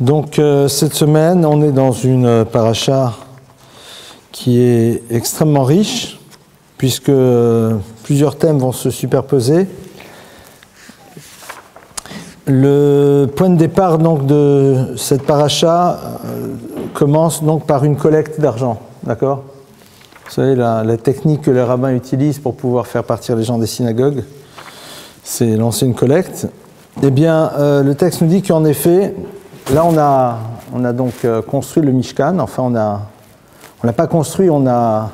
Donc cette semaine, on est dans une paracha qui est extrêmement riche, puisque plusieurs thèmes vont se superposer. Le point de départ donc, de cette paracha commence donc par une collecte d'argent, d'accord ? Vous savez, la technique que les rabbins utilisent pour pouvoir faire partir les gens des synagogues, c'est lancer une collecte. Eh bien, le texte nous dit qu'en effet, là on a donc construit le Mishkan, enfin on l'a pas construit, on a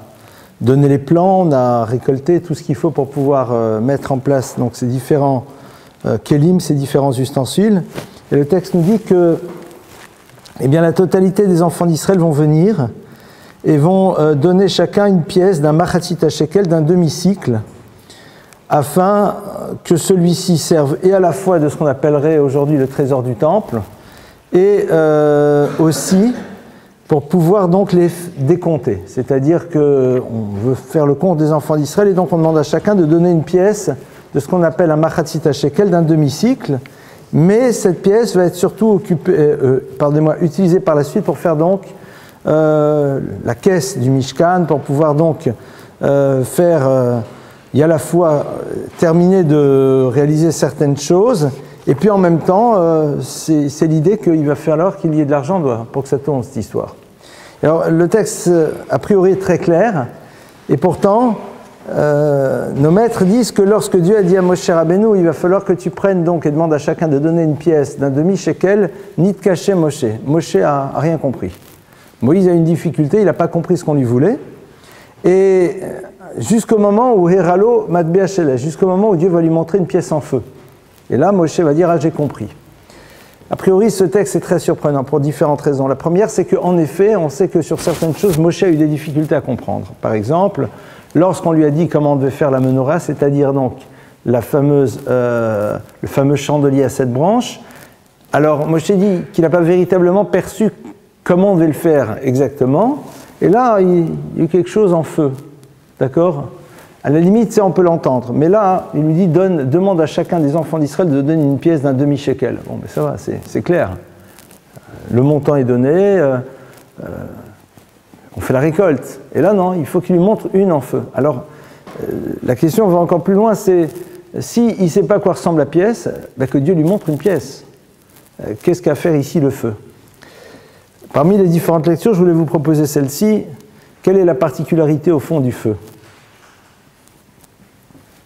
donné les plans, on a récolté tout ce qu'il faut pour pouvoir mettre en place donc, ces différents kélim, ces différents ustensiles. Et le texte nous dit que eh bien, la totalité des enfants d'Israël vont venir et vont donner chacun une pièce d'un machatzit shekel, d'un demi-cycle, afin que celui-ci serve et à la fois de ce qu'on appellerait aujourd'hui le trésor du temple, et aussi pour pouvoir donc les décompter. C'est-à-dire qu'on veut faire le compte des enfants d'Israël, et donc on demande à chacun de donner une pièce de ce qu'on appelle un machatzit shekel, d'un demi-cycle, mais cette pièce va être surtout utilisée par la suite pour faire donc la caisse du Mishkan, pour pouvoir donc faire y à la fois terminer de réaliser certaines choses, et puis en même temps c'est l'idée qu'il va falloir qu'il y ait de l'argent pour que ça tourne cette histoire. Alors le texte a priori est très clair, et pourtant nos maîtres disent que lorsque Dieu a dit à Moshe Rabbeinu, il va falloir que tu prennes donc et demande à chacun de donner une pièce d'un demi-shekel, ni de cacher Moshe. Moshe a rien compris. Moïse a une difficulté, il n'a pas compris ce qu'on lui voulait. Et jusqu'au moment où Heralo Matbea Shelesh, jusqu'au moment où Dieu va lui montrer une pièce en feu. Et là, Moshe va dire, ah j'ai compris. A priori, ce texte est très surprenant pour différentes raisons. La première, c'est qu'en effet, on sait que sur certaines choses, Moshe a eu des difficultés à comprendre. Par exemple, lorsqu'on lui a dit comment on devait faire la menorah, c'est-à-dire donc le fameux chandelier à 7 branches, alors Moshe dit qu'il n'a pas véritablement perçu comment on devait le faire exactement, et là, il y a eu quelque chose en feu, d'accord ? À la limite, on peut l'entendre, mais là, il lui dit, demande à chacun des enfants d'Israël de donner une pièce d'un demi-shekel. Bon, mais ça va, c'est clair. Le montant est donné, on fait la récolte. Et là, non, il faut qu'il lui montre une en feu. Alors, la question va encore plus loin, c'est, s'il ne sait pas à quoi ressemble la pièce, que Dieu lui montre une pièce. Qu'est-ce qu'a à faire ici le feu ? Parmi les différentes lectures, je voulais vous proposer celle-ci. Quelle est la particularité au fond du feu ?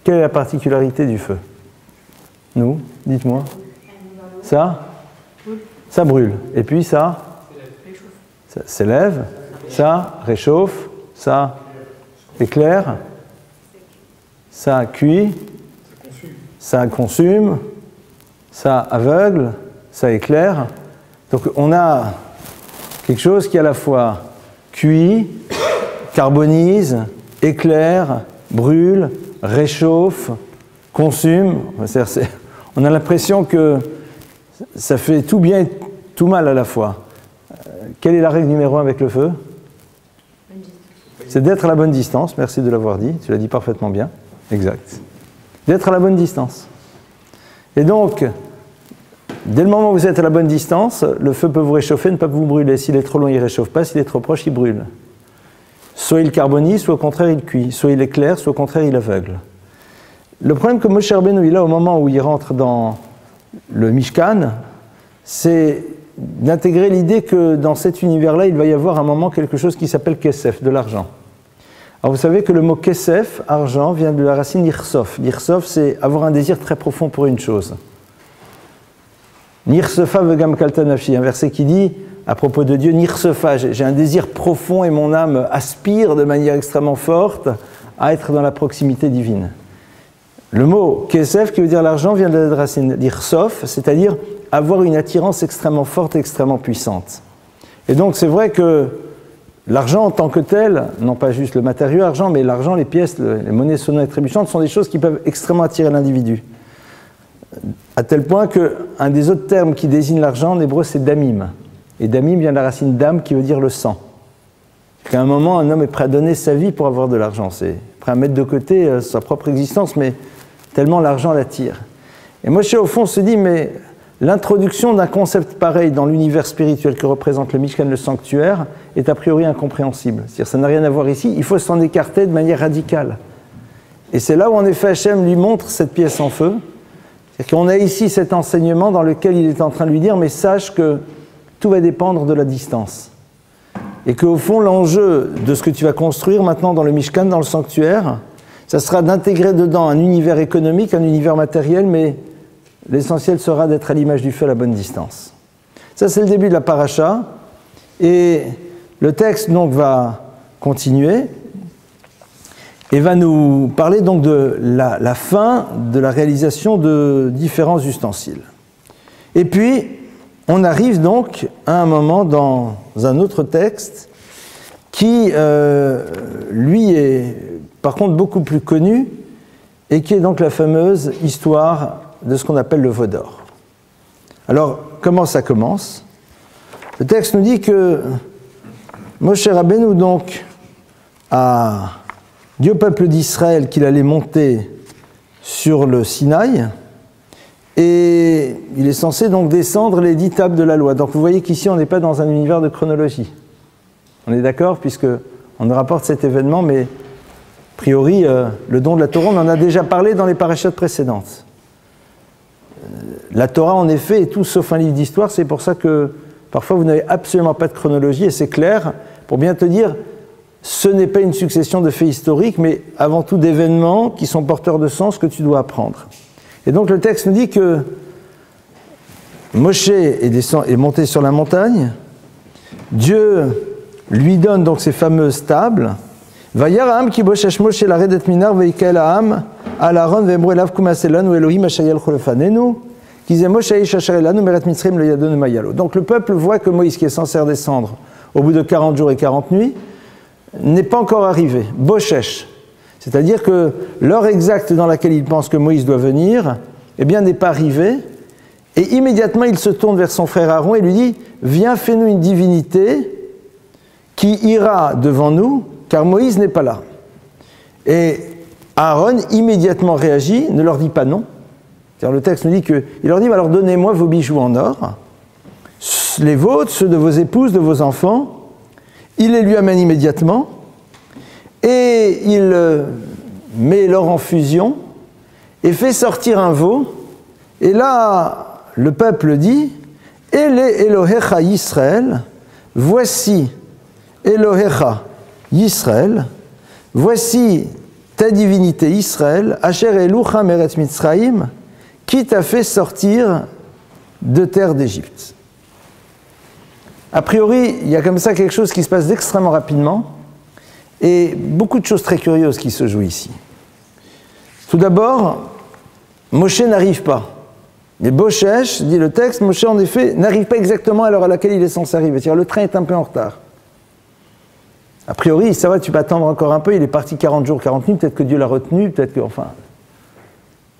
Quelle est la particularité du feu ? Nous, dites-moi. Ça ? Ça brûle. Et puis ça s'élève. Ça réchauffe. Ça éclaire. Ça cuit. Ça consume. Ça aveugle. Ça éclaire. Donc on a quelque chose qui à la fois cuit, carbonise, éclaire, brûle, réchauffe, consume. On a l'impression que ça fait tout bien et tout mal à la fois. Quelle est la règle numéro 1 avec le feu ? C'est d'être à la bonne distance. Merci de l'avoir dit. Tu l'as dit parfaitement bien. Exact. D'être à la bonne distance. Et donc, dès le moment où vous êtes à la bonne distance, le feu peut vous réchauffer, ne pas vous brûler. S'il est trop loin, il ne réchauffe pas. S'il est trop proche, il brûle. Soit il carbonise, soit au contraire il cuit. Soit il éclaire, soit au contraire il aveugle. Le problème que Moshe Rabbeinu il a au moment où il rentre dans le Mishkan, c'est d'intégrer l'idée que dans cet univers-là, il va y avoir un moment quelque chose qui s'appelle kesef, de l'argent. Alors vous savez que le mot kesef, argent, vient de la racine d'irsof. L'irsof, c'est avoir un désir très profond pour une chose. Nirsefa vegam kalta nafshi, un verset qui dit à propos de Dieu, Nirsefa, j'ai un désir profond et mon âme aspire de manière extrêmement forte à être dans la proximité divine. Le mot kesef, qui veut dire l'argent, vient de la racine d'irsof, c'est-à-dire avoir une attirance extrêmement forte et extrêmement puissante. Et donc c'est vrai que l'argent en tant que tel, non pas juste le matériau argent, mais l'argent, les pièces, les monnaies sonnantes et trébuchantes sont des choses qui peuvent extrêmement attirer l'individu. À tel point qu'un des autres termes qui désigne l'argent en hébreu, c'est damim. Et damim vient de la racine dam qui veut dire le sang. Qu'à un moment, un homme est prêt à donner sa vie pour avoir de l'argent. C'est prêt à mettre de côté sa propre existence, mais tellement l'argent l'attire. Et Moshe, au fond, se dit, mais l'introduction d'un concept pareil dans l'univers spirituel que représente le Mishkan, le sanctuaire, est a priori incompréhensible. C'est-à-dire ça n'a rien à voir ici, il faut s'en écarter de manière radicale. Et c'est là où en effet Hachem lui montre cette pièce en feu. C'est-à-dire qu'on a ici cet enseignement dans lequel il est en train de lui dire « mais sache que tout va dépendre de la distance ». Et qu'au fond, l'enjeu de ce que tu vas construire maintenant dans le Mishkan, dans le sanctuaire, ça sera d'intégrer dedans un univers économique, un univers matériel, mais l'essentiel sera d'être à l'image du feu à la bonne distance. Ça, c'est le début de la paracha. Et le texte, donc, va continuer et va nous parler, donc, de la fin de la réalisation de différents ustensiles. Et puis, on arrive donc à un moment dans un autre texte qui, lui, est par contre beaucoup plus connu et qui est donc la fameuse histoire de ce qu'on appelle le veau d'or. Alors, comment ça commence? Le texte nous dit que Moshe Rabbeinu donc a dit au peuple d'Israël qu'il allait monter sur le Sinaï et il est censé donc descendre les 10 tables de la loi. Donc vous voyez qu'ici on n'est pas dans un univers de chronologie. On est d'accord puisque on nous rapporte cet événement, mais a priori le don de la Torah on en a déjà parlé dans les parashates précédentes. La Torah en effet est tout sauf un livre d'histoire, c'est pour ça que parfois vous n'avez absolument pas de chronologie et c'est clair pour bien te dire ce n'est pas une succession de faits historiques mais avant tout d'événements qui sont porteurs de sens que tu dois apprendre. Et donc le texte nous dit que Moshe est monté sur la montagne, Dieu lui donne donc ces fameuses tables, Vayaraham ki boshesh Moshe laredet minar veikael ha'am al Aaron ve'emru elav kumaselanu Elohim ashayel cholefanenu kize Moshe ish asher elanu meret mitzrim le yadon mayalo. Donc le peuple voit que Moïse qui est censé redescendre au bout de 40 jours et 40 nuits n'est pas encore arrivé, boshesh. C'est-à-dire que l'heure exacte dans laquelle il pense que Moïse doit venir, eh bien, n'est pas arrivée. Et immédiatement, il se tourne vers son frère Aaron et lui dit « Viens, fais-nous une divinité qui ira devant nous, car Moïse n'est pas là. » Et Aaron immédiatement réagit, ne leur dit pas non. C'est-à-dire, le texte nous dit qu'il leur dit « Alors donnez-moi vos bijoux en or, les vôtres, ceux de vos épouses, de vos enfants. » Il les lui amène immédiatement. Et il met l'or en fusion et fait sortir un veau. Et là, le peuple dit « Ele Elohecha Yisrael, voici Elohecha Yisrael, voici ta divinité Israël, Asher Elucha Meret Mitzraïm, qui t'a fait sortir de terre d'Égypte. » A priori, il y a comme ça quelque chose qui se passe d'extrêmement rapidement. Et beaucoup de choses très curieuses qui se jouent ici. Tout d'abord, Moshe n'arrive pas. Mais Boshesh, dit le texte, Moshe en effet n'arrive pas exactement à l'heure à laquelle il est censé arriver. C'est-à-dire le train est un peu en retard. A priori, ça va, tu peux attendre encore un peu, il est parti 40 jours, 40 nuits, peut-être que Dieu l'a retenu, peut-être que, enfin...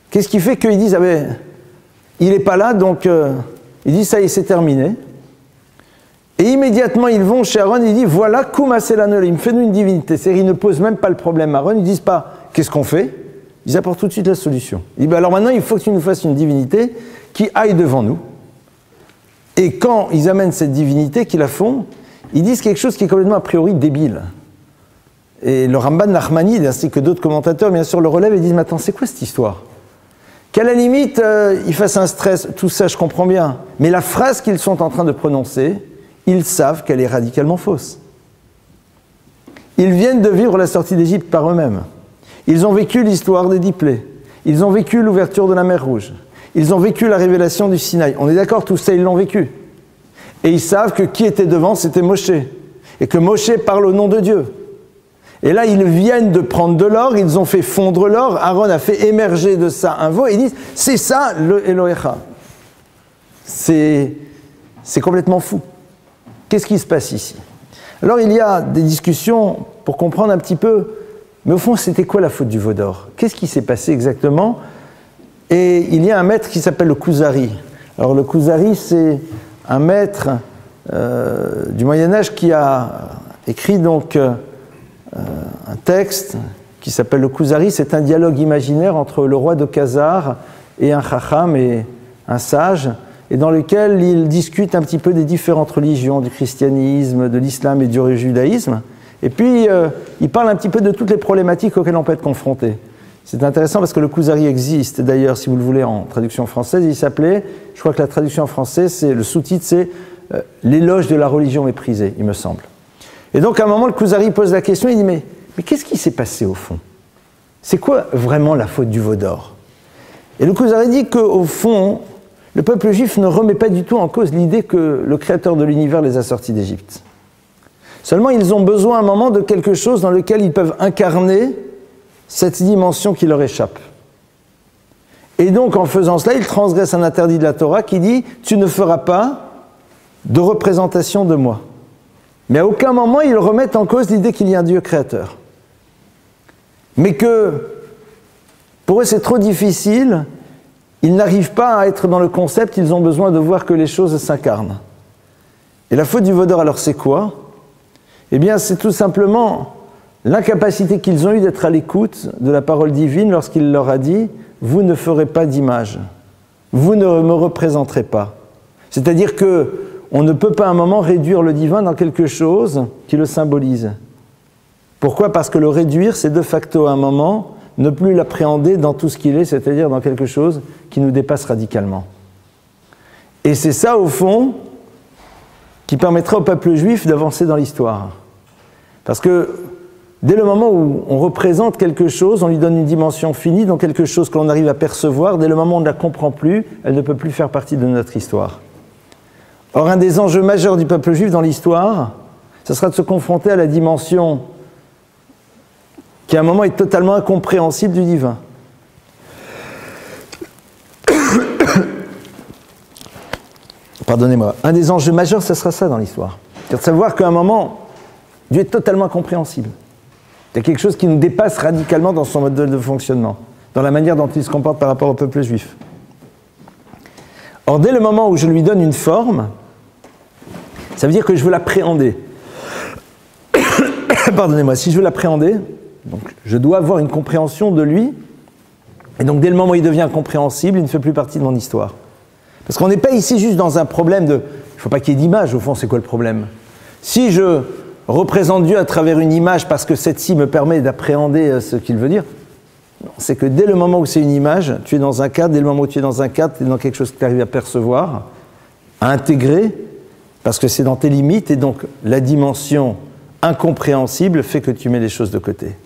Qu'est-ce qui fait qu'ils disent, ah ben, il n'est pas là, donc ils disent, ça y est, c'est terminé. Et immédiatement, ils vont chez Aaron, ils disent, voilà, Kouma Selanolim, fais-nous une divinité. C'est-à-dire, ils ne posent même pas le problème à Aaron, ils ne disent pas, qu'est-ce qu'on fait? Ils apportent tout de suite la solution. Ils disent, ben alors maintenant, il faut que tu nous fasses une divinité qui aille devant nous. Et quand ils amènent cette divinité, qu'ils la font, ils disent quelque chose qui est complètement a priori débile. Et le Ramban Nachmanide, ainsi que d'autres commentateurs, bien sûr, le relèvent et disent, mais attends, c'est quoi cette histoire? Qu'à la limite, ils fassent un stress, tout ça, je comprends bien. Mais la phrase qu'ils sont en train de prononcer, ils savent qu'elle est radicalement fausse. Ils viennent de vivre la sortie d'Égypte par eux-mêmes. Ils ont vécu l'histoire des 10 plaies. Ils ont vécu l'ouverture de la mer Rouge. Ils ont vécu la révélation du Sinaï. On est d'accord, tout ça, ils l'ont vécu. Et ils savent que qui était devant, c'était Moshe. Et que Moshe parle au nom de Dieu. Et là, ils viennent de prendre de l'or, ils ont fait fondre l'or, Aaron a fait émerger de ça un veau, et ils disent, c'est ça le Elohecha. C'est complètement fou. Qu'est-ce qui se passe ici? Alors il y a des discussions pour comprendre un petit peu, mais au fond c'était quoi la faute du veau d'or? Qu'est-ce qui s'est passé exactement? Et il y a un maître qui s'appelle le Kuzari. Alors le Kuzari c'est un maître du Moyen-Âge qui a écrit donc un texte qui s'appelle le Kuzari. C'est un dialogue imaginaire entre le roi de Khazar et un chacham et un sage. et dans lequel il discute un petit peu des différentes religions, du christianisme, de l'islam et du judaïsme. Et puis, il parle un petit peu de toutes les problématiques auxquelles on peut être confronté. C'est intéressant parce que le Kuzari existe, d'ailleurs, si vous le voulez, en traduction française, il s'appelait, je crois que la traduction en français, le sous-titre, c'est « L'éloge de la religion méprisée », il me semble. Et donc, à un moment, le Kuzari pose la question, il dit « Mais qu'est-ce qui s'est passé au fond? C'est quoi vraiment la faute du veau d'or ?» Et le Kuzari dit qu'au fond, le peuple juif ne remet pas du tout en cause l'idée que le créateur de l'univers les a sortis d'Égypte. Seulement, ils ont besoin à un moment de quelque chose dans lequel ils peuvent incarner cette dimension qui leur échappe. Et donc, en faisant cela, ils transgressent un interdit de la Torah qui dit « Tu ne feras pas de représentation de moi ». Mais à aucun moment, ils remettent en cause l'idée qu'il y a un Dieu créateur. Mais que, pour eux, c'est trop difficile, ils n'arrivent pas à être dans le concept, ils ont besoin de voir que les choses s'incarnent. Et la faute du veau d'or, alors c'est quoi? Eh bien, c'est tout simplement l'incapacité qu'ils ont eue d'être à l'écoute de la parole divine lorsqu'il leur a dit « Vous ne ferez pas d'image, vous ne me représenterez pas ». C'est-à-dire qu'on ne peut pas à un moment réduire le divin dans quelque chose qui le symbolise. Pourquoi? Parce que le réduire, c'est de facto à un moment ne plus l'appréhender dans tout ce qu'il est, c'est-à-dire dans quelque chose qui nous dépasse radicalement. Et c'est ça, au fond, qui permettra au peuple juif d'avancer dans l'histoire. Parce que dès le moment où on représente quelque chose, on lui donne une dimension finie, donc quelque chose que l'on arrive à percevoir, dès le moment où on ne la comprend plus, elle ne peut plus faire partie de notre histoire. Or, un des enjeux majeurs du peuple juif dans l'histoire, ce sera de se confronter à la dimension qui à un moment est totalement incompréhensible du divin. Pardonnez-moi. Un des enjeux majeurs, ce sera ça dans l'histoire. C'est de savoir qu'à un moment, Dieu est totalement incompréhensible. Il y a quelque chose qui nous dépasse radicalement dans son mode de fonctionnement, dans la manière dont il se comporte par rapport au peuple juif. Or, dès le moment où je lui donne une forme, ça veut dire que je veux l'appréhender. Pardonnez-moi, si je veux l'appréhender, donc je dois avoir une compréhension de lui, et donc dès le moment où il devient incompréhensible, il ne fait plus partie de mon histoire. Parce qu'on n'est pas ici juste dans un problème de... Il ne faut pas qu'il y ait d'image, au fond, c'est quoi le problème? Si je représente Dieu à travers une image parce que cette-ci me permet d'appréhender ce qu'il veut dire, c'est que dès le moment où c'est une image, tu es dans un cadre, dès le moment où tu es dans un cadre, tu es dans quelque chose que tu arrives à percevoir, à intégrer, parce que c'est dans tes limites, et donc la dimension incompréhensible fait que tu mets les choses de côté.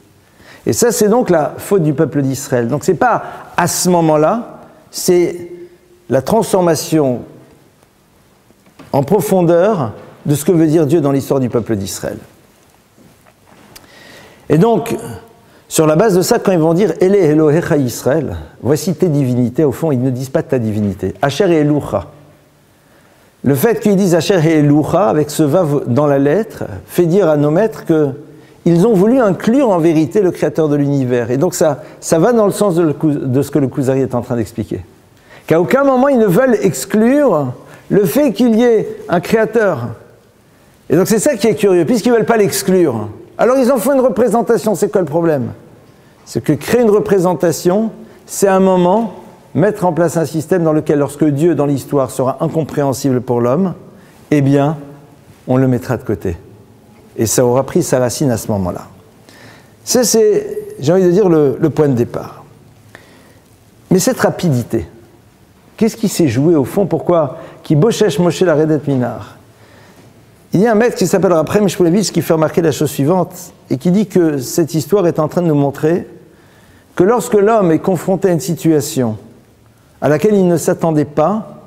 Et ça, c'est donc la faute du peuple d'Israël. Donc c'est pas à ce moment-là, c'est la transformation en profondeur de ce que veut dire Dieu dans l'histoire du peuple d'Israël. Et donc, sur la base de ça, quand ils vont dire « Ele Elohecha Israël », voici tes divinités, au fond, ils ne disent pas ta divinité. « Asher et Elucha ». Le fait qu'ils disent « Asher et Elucha » avec ce « vav » dans la lettre, fait dire à nos maîtres qu'ils ont voulu inclure en vérité le créateur de l'univers. Et donc ça va dans le sens de ce que le Kuzari est en train d'expliquer. Qu'à aucun moment ils ne veulent exclure le fait qu'il y ait un créateur. Et donc c'est ça qui est curieux, puisqu'ils ne veulent pas l'exclure. Alors ils en font une représentation, c'est quoi le problème? C'est que créer une représentation, c'est à un moment mettre en place un système dans lequel, lorsque Dieu, dans l'histoire, sera incompréhensible pour l'homme, eh bien, on le mettra de côté. Et ça aura pris sa racine à ce moment-là. Ça, c'est, j'ai envie de dire, le point de départ. Mais cette rapidité, qu'est-ce qui s'est joué au fond? Pourquoi? Qui bochesh Moshe la redet minar. Il y a un maître qui s'appelle Raphaël Shmulevitch qui fait remarquer la chose suivante et qui dit que cette histoire est en train de nous montrer que lorsque l'homme est confronté à une situation à laquelle il ne s'attendait pas,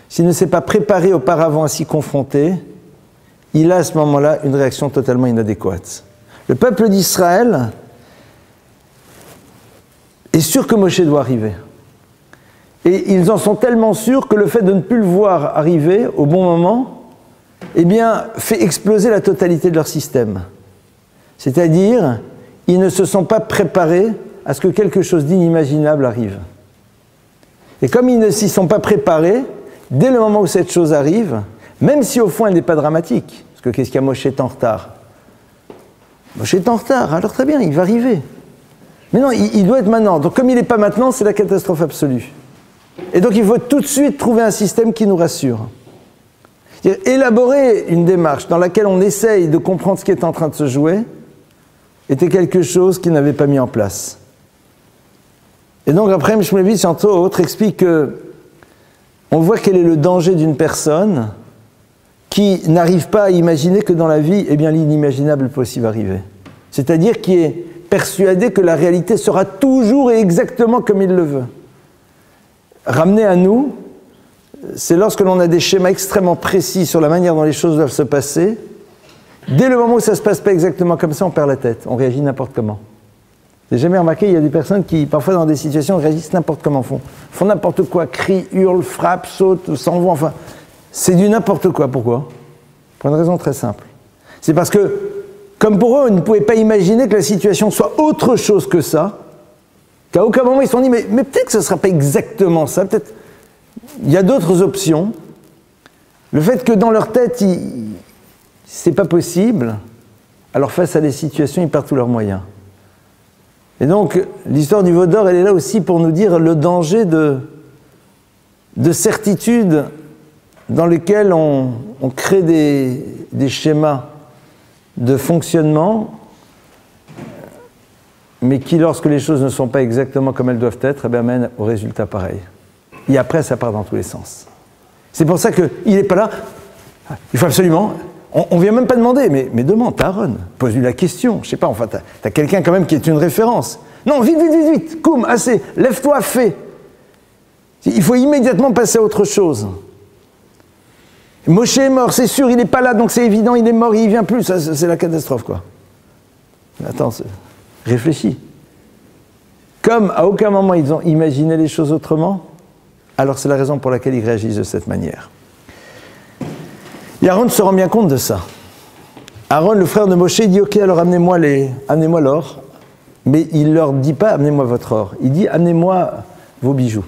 s'il ne s'est pas préparé auparavant à s'y confronter, il a à ce moment-là une réaction totalement inadéquate. Le peuple d'Israël est sûr que Moshe doit arriver. Et ils en sont tellement sûrs que le fait de ne plus le voir arriver au bon moment, eh bien, fait exploser la totalité de leur système. C'est-à-dire, ils ne se sont pas préparés à ce que quelque chose d'inimaginable arrive. Et comme ils ne s'y sont pas préparés, dès le moment où cette chose arrive, même si au fond elle n'est pas dramatique, parce que qu'est-ce qu'il y a, Moshe est en retard? Moshe est en retard, alors très bien, il va arriver. Mais non, il doit être maintenant. Donc comme il n'est pas maintenant, c'est la catastrophe absolue. Et donc il faut tout de suite trouver un système qui nous rassure. Élaborer une démarche dans laquelle on essaye de comprendre ce qui est en train de se jouer était quelque chose qu'il n'avait pas mis en place. Et donc après, Shmulevitch, entre autres, explique que on voit quel est le danger d'une personne qui n'arrive pas à imaginer que dans la vie, eh bien, l'inimaginable peut aussi arriver. C'est-à-dire qui est persuadé que la réalité sera toujours et exactement comme il le veut. Ramener à nous, c'est lorsque l'on a des schémas extrêmement précis sur la manière dont les choses doivent se passer. Dès le moment où ça ne se passe pas exactement comme ça, on perd la tête, on réagit n'importe comment. Vous n'avez jamais remarqué, il y a des personnes qui, parfois dans des situations, réagissent n'importe comment, font n'importe quoi, crient, hurlent, frappent, sautent, s'en vont, enfin, c'est du n'importe quoi. Pourquoi? Pour une raison très simple. C'est parce que, comme pour eux, ils ne pouvaient pas imaginer que la situation soit autre chose que ça, qu'à aucun moment ils se sont dit, mais peut-être que ce ne sera pas exactement ça, peut-être il y a d'autres options. Le fait que dans leur tête, c'est pas possible, alors face à des situations, ils perdent tous leurs moyens. Et donc, l'histoire du veau d'or, elle est là aussi pour nous dire le danger de certitudes dans lesquelles on crée des schémas de fonctionnement, mais qui, lorsque les choses ne sont pas exactement comme elles doivent être, eh bien, mènent au résultat pareil. Et après, ça part dans tous les sens. C'est pour ça qu'il n'est pas là. Il faut absolument... On ne vient même pas demander, mais demande, t'as Aaron, pose-lui la question, je sais pas, enfin, t'as quelqu'un quand même qui est une référence. Non, vite, koum, assez, lève-toi, fais. Il faut immédiatement passer à autre chose. Moshe est mort, c'est sûr, il n'est pas là, donc c'est évident, il est mort, il ne vient plus, c'est la catastrophe, quoi. Attends, réfléchis. Comme à aucun moment ils ont imaginé les choses autrement, alors c'est la raison pour laquelle ils réagissent de cette manière. Et Aaron se rend bien compte de ça. Aaron, le frère de Moshe, dit « Ok, alors amenez-moi l'or ». Mais il ne leur dit pas « Amenez-moi votre or ». Il dit « Amenez-moi vos bijoux ».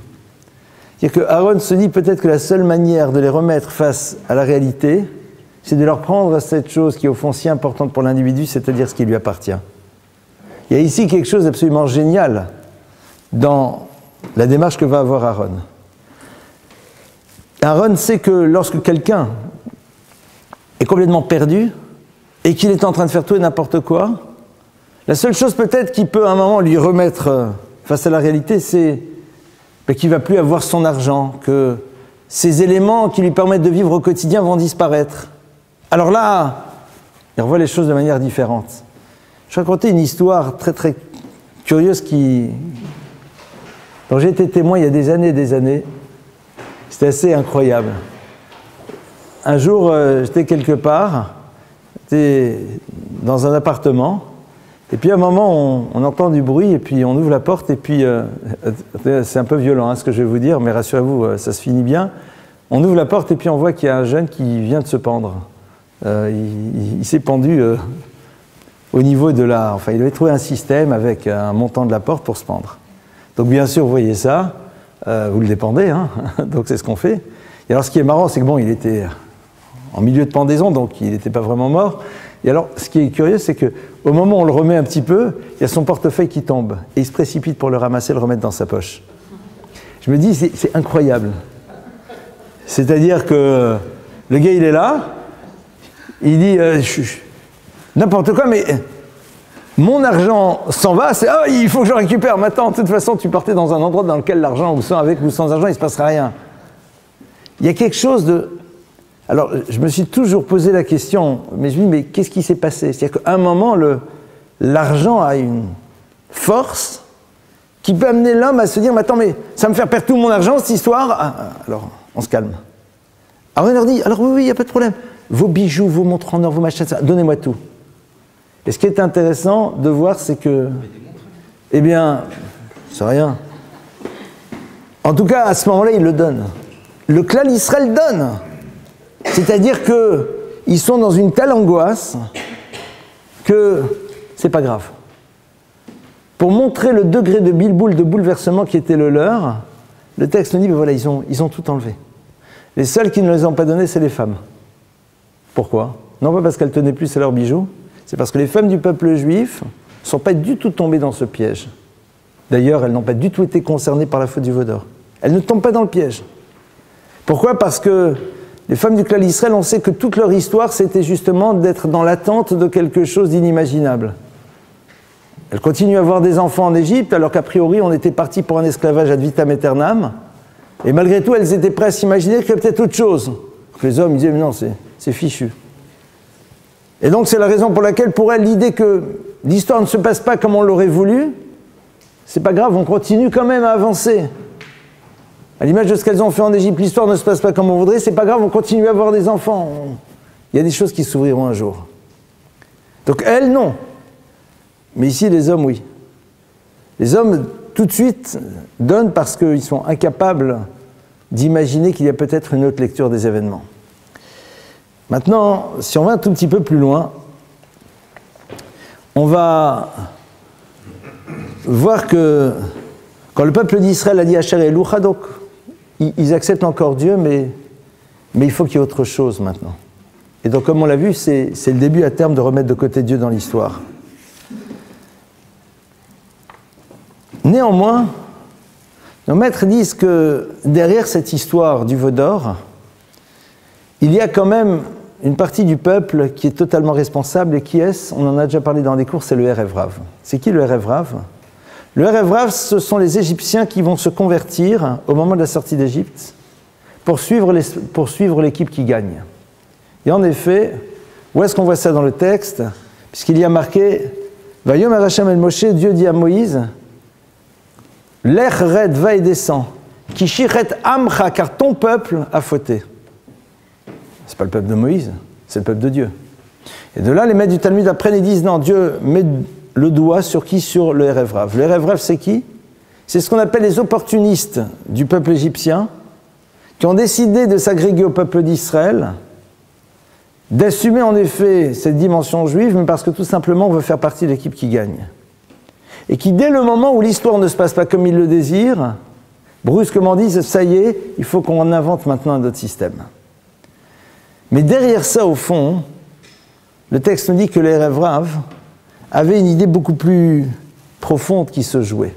C'est-à-dire que Aaron se dit peut-être que la seule manière de les remettre face à la réalité, c'est de leur prendre cette chose qui est au fond si importante pour l'individu, c'est-à-dire ce qui lui appartient. Il y a ici quelque chose d'absolument génial dans la démarche que va avoir Aaron. Aaron sait que lorsque quelqu'un est complètement perdu et qu'il est en train de faire tout et n'importe quoi, la seule chose peut-être qui peut à un moment lui remettre face à la réalité, c'est qu'il ne va plus avoir son argent, que ces éléments qui lui permettent de vivre au quotidien vont disparaître. Alors là, il revoit les choses de manière différente. Je vais raconter une histoire très très curieuse dont j'ai été témoin il y a des années et des années. C'était assez incroyable. Un jour, j'étais quelque part, j'étais dans un appartement, et puis à un moment, on entend du bruit, et puis on ouvre la porte, et puis, c'est un peu violent ce que je vais vous dire, mais rassurez-vous, ça se finit bien. On ouvre la porte, et puis on voit qu'il y a un jeune qui vient de se pendre. Il s'est pendu au niveau de la... Enfin, il avait trouvé un système avec un montant de la porte pour se pendre. Donc bien sûr, vous voyez ça, vous le dépendez, hein, donc c'est ce qu'on fait. Et alors ce qui est marrant, c'est que bon, il était en milieu de pendaison, donc il n'était pas vraiment mort. Et alors, ce qui est curieux, c'est qu'au moment où on le remet un petit peu, il y a son portefeuille qui tombe, et il se précipite pour le ramasser et le remettre dans sa poche. Je me dis, c'est incroyable. C'est-à-dire que le gars, il est là, il dit, n'importe quoi, mais mon argent s'en va, c'est, ah, il faut que je le récupère. Maintenant, de toute façon, tu partais dans un endroit dans lequel l'argent, ou sans avec ou sans argent, il ne se passera rien. Il y a quelque chose de... Alors, je me suis toujours posé la question, mais je me dis, mais qu'est-ce qui s'est passé? C'est-à-dire qu'à un moment, l'argent a une force qui peut amener l'homme à se dire, mais attends, mais ça va me faire perdre tout mon argent, cette histoire. Alors, on se calme. Alors, on leur dit, alors oui, il n'y a pas de problème. Vos bijoux, vos montres en or, vos machins, donnez-moi tout. Et ce qui est intéressant de voir, c'est que, eh bien, c'est rien. En tout cas, à ce moment-là, il le donne. Le clan Israël donne. C'est-à-dire qu'ils sont dans une telle angoisse que c'est pas grave. Pour montrer le degré de bilboul, de bouleversement qui était le leur, le texte nous dit, ben voilà, ils ont tout enlevé. Les seuls qui ne les ont pas donnés, c'est les femmes. Pourquoi? Non pas parce qu'elles tenaient plus à leurs bijoux, c'est parce que les femmes du peuple juif ne sont pas du tout tombées dans ce piège. D'ailleurs, elles n'ont pas du tout été concernées par la faute du veau d'or. Elles ne tombent pas dans le piège. Pourquoi? Parce que les femmes du clan d'Israël, on sait que toute leur histoire, c'était justement d'être dans l'attente de quelque chose d'inimaginable. Elles continuent à avoir des enfants en Égypte, alors qu'a priori, on était parti pour un esclavage ad vitam aeternam. Et malgré tout, elles étaient prêtes à s'imaginer qu'il y avait peut-être autre chose. Donc les hommes disaient, mais non, c'est fichu. Et donc, c'est la raison pour laquelle, pour elles, l'idée que l'histoire ne se passe pas comme on l'aurait voulu, c'est pas grave, on continue quand même à avancer. À l'image de ce qu'elles ont fait en Égypte, l'histoire ne se passe pas comme on voudrait, c'est pas grave, on continue à avoir des enfants. Il y a des choses qui s'ouvriront un jour. Donc elles, non. Mais ici, les hommes, oui. Les hommes, tout de suite, donnent parce qu'ils sont incapables d'imaginer qu'il y a peut-être une autre lecture des événements. Maintenant, si on va un tout petit peu plus loin, on va voir que quand le peuple d'Israël a dit Asher Elucha, donc ils acceptent encore Dieu, mais il faut qu'il y ait autre chose maintenant. Et donc, comme on l'a vu, c'est le début à terme de remettre de côté Dieu dans l'histoire. Néanmoins, nos maîtres disent que derrière cette histoire du veau d'or, il y a quand même une partie du peuple qui est totalement responsable. Et qui est-ce? On en a déjà parlé dans des cours, c'est le Erev Rav. C'est qui le Erev Rav? Le Erev Rav, ce sont les Égyptiens qui vont se convertir au moment de la sortie d'Égypte pour suivre l'équipe qui gagne. Et en effet, où est-ce qu'on voit ça dans le texte? Puisqu'il y a marqué « Vayomer Hashem el Moshe » Dieu dit à Moïse « Lech red, va et descend, ki shiret amcha, car ton peuple a fauté. » C'est pas le peuple de Moïse, c'est le peuple de Dieu. Et de là, les maîtres du Talmud apprennent et disent « Non, Dieu met le doigt sur qui? Sur le Erev Rav. » Le Erev Rav, c'est qui? C'est ce qu'on appelle les opportunistes du peuple égyptien qui ont décidé de s'agréger au peuple d'Israël, d'assumer en effet cette dimension juive, mais parce que tout simplement on veut faire partie de l'équipe qui gagne. Et qui, dès le moment où l'histoire ne se passe pas comme ils le désirent, brusquement disent « ça y est, il faut qu'on invente maintenant un autre système ». Mais derrière ça, au fond, le texte nous dit que les Erev Rav avaient une idée beaucoup plus profonde qui se jouait.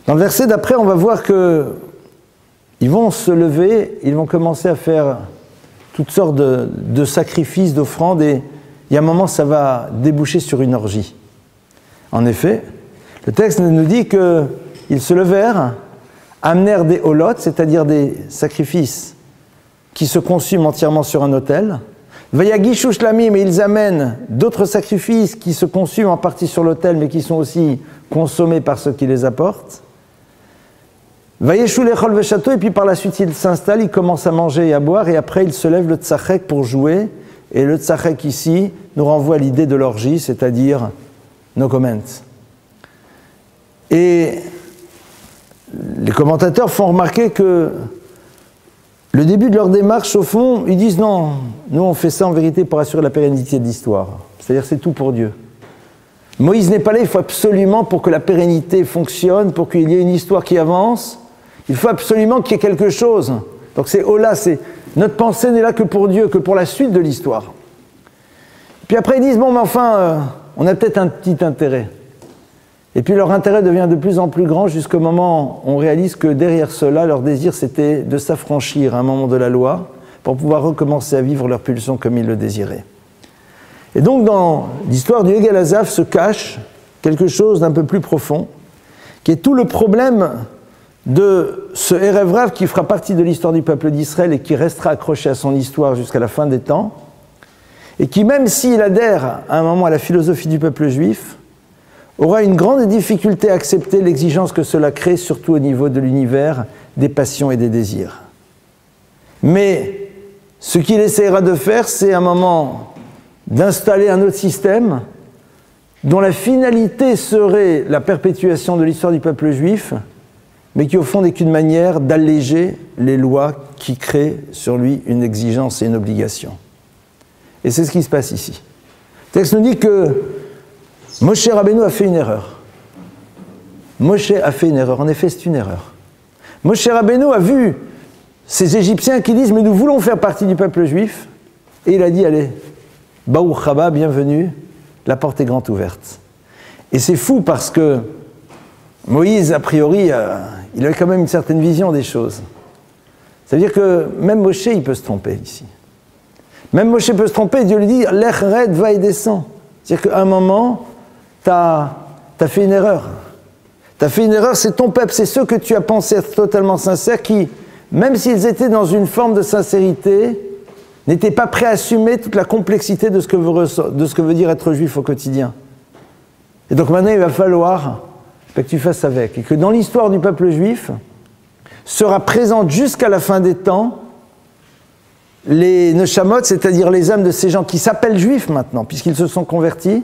Dans le verset d'après, on va voir qu'ils vont se lever, ils vont commencer à faire toutes sortes de sacrifices, d'offrandes, et il y a un moment, ça va déboucher sur une orgie. En effet, le texte nous dit qu'ils se levèrent, amenèrent des holotes, c'est-à-dire des sacrifices qui se consument entièrement sur un autel. Vayagishu shlamim, et ils amènent d'autres sacrifices qui se consument en partie sur l'autel, mais qui sont aussi consommés par ceux qui les apportent. Vayeshu lechol veshato, et puis par la suite ils s'installent, ils commencent à manger et à boire, et après ils se lèvent le tzachek pour jouer. Et le tzachek ici nous renvoie à l'idée de l'orgie, c'est-à-dire no comment. Et les commentateurs font remarquer que le début de leur démarche, au fond, ils disent non, nous on fait ça en vérité pour assurer la pérennité de l'histoire. C'est-à-dire c'est tout pour Dieu. Moïse n'est pas là, il faut absolument, pour que la pérennité fonctionne, pour qu'il y ait une histoire qui avance, il faut absolument qu'il y ait quelque chose. Donc c'est oh là, notre pensée n'est là que pour Dieu, que pour la suite de l'histoire. Puis après ils disent bon mais enfin, on a peut-être un petit intérêt. Et puis leur intérêt devient de plus en plus grand jusqu'au moment où on réalise que derrière cela, leur désir c'était de s'affranchir à un moment de la loi pour pouvoir recommencer à vivre leur pulsion comme ils le désiraient. Et donc dans l'histoire du Egel Hazaf se cache quelque chose d'un peu plus profond, qui est tout le problème de ce Erev Rav qui fera partie de l'histoire du peuple d'Israël et qui restera accroché à son histoire jusqu'à la fin des temps, et qui même s'il adhère à un moment à la philosophie du peuple juif, aura une grande difficulté à accepter l'exigence que cela crée, surtout au niveau de l'univers, des passions et des désirs. Mais ce qu'il essaiera de faire, c'est un moment d'installer un autre système dont la finalité serait la perpétuation de l'histoire du peuple juif, mais qui au fond n'est qu'une manière d'alléger les lois qui créent sur lui une exigence et une obligation. Et c'est ce qui se passe ici. Le texte nous dit que Moshe Rabbeinu a fait une erreur. Moshe a fait une erreur. En effet, c'est une erreur. Moshe Rabbeinu a vu ces Égyptiens qui disent « Mais nous voulons faire partie du peuple juif. » Et il a dit « Allez, Baou Chaba, bienvenue, la porte est grande ouverte. » Et c'est fou parce que Moïse, a priori, il avait quand même une certaine vision des choses. Ça veut dire que même Moshe, il peut se tromper ici. Même Moshe peut se tromper, Dieu lui dit, l'Ech Red va et descend. C'est-à-dire qu'à un moment, tu as fait une erreur. Tu as fait une erreur, c'est ton peuple, c'est ceux que tu as pensé être totalement sincères qui, même s'ils étaient dans une forme de sincérité, n'étaient pas prêts à assumer toute la complexité de ce que veut dire être juif au quotidien. Et donc maintenant, il va falloir que tu fasses avec. Et que dans l'histoire du peuple juif, sera présente jusqu'à la fin des temps les Neshamot, c'est-à-dire les âmes de ces gens qui s'appellent juifs maintenant, puisqu'ils se sont convertis,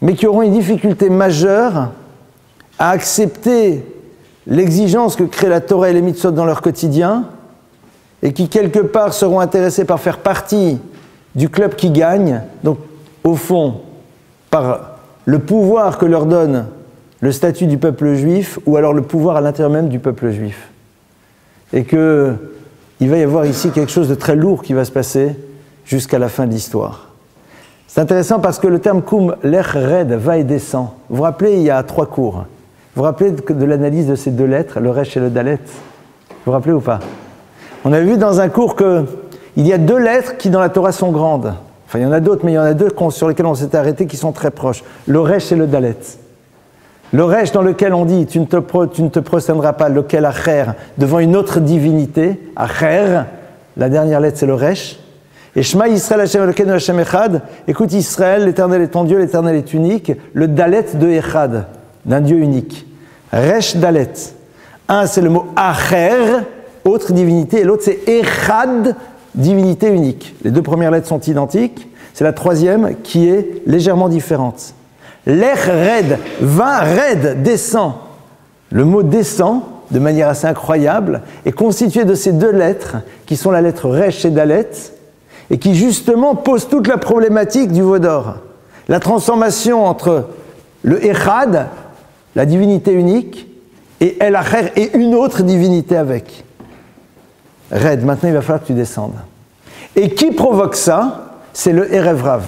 mais qui auront une difficulté majeure à accepter l'exigence que crée la Torah et les mitzvot dans leur quotidien, et qui quelque part seront intéressés par faire partie du club qui gagne, donc au fond, par le pouvoir que leur donne le statut du peuple juif, ou alors le pouvoir à l'intérieur même du peuple juif. Et qu'il va y avoir ici quelque chose de très lourd qui va se passer jusqu'à la fin de l'histoire. C'est intéressant parce que le terme Koum, l'Ech Red, va et descend. Vous vous rappelez, il y a 3 cours. Vous vous rappelez de l'analyse de ces 2 lettres, le Resh et le Dalet? Vous vous rappelez ou pas? On avait vu dans un cours qu'il y a 2 lettres qui dans la Torah sont grandes. Enfin, il y en a d'autres, mais il y en a 2 sur lesquelles on s'est arrêté qui sont très proches. Le Resh et le Dalet. Le Resh dans lequel on dit tu ne te prosterneras pas, lequel Acher, devant une autre divinité, Acher, la dernière lettre c'est le Resh. Et Shema Yisrael Hashem Elokeinu Hashem Echad, écoute Israël, l'Éternel est ton Dieu, l'Éternel est unique, le Dalet de Echad, d'un Dieu unique. Resh Dalet. Un c'est le mot Acher, autre divinité, et l'autre c'est Echad, divinité unique. Les 2 premières lettres sont identiques, c'est la 3e qui est légèrement différente. L'Ech Red, va, Red, descend. Le mot descend, de manière assez incroyable, est constitué de ces 2 lettres, qui sont la lettre Resh et Dalet, et qui justement posent toute la problématique du veau d'or. La transformation entre le Echad, la divinité unique, et El Acher, et une autre divinité avec. Red, maintenant il va falloir que tu descendes. Et qui provoque ça? C'est le Erev Rav.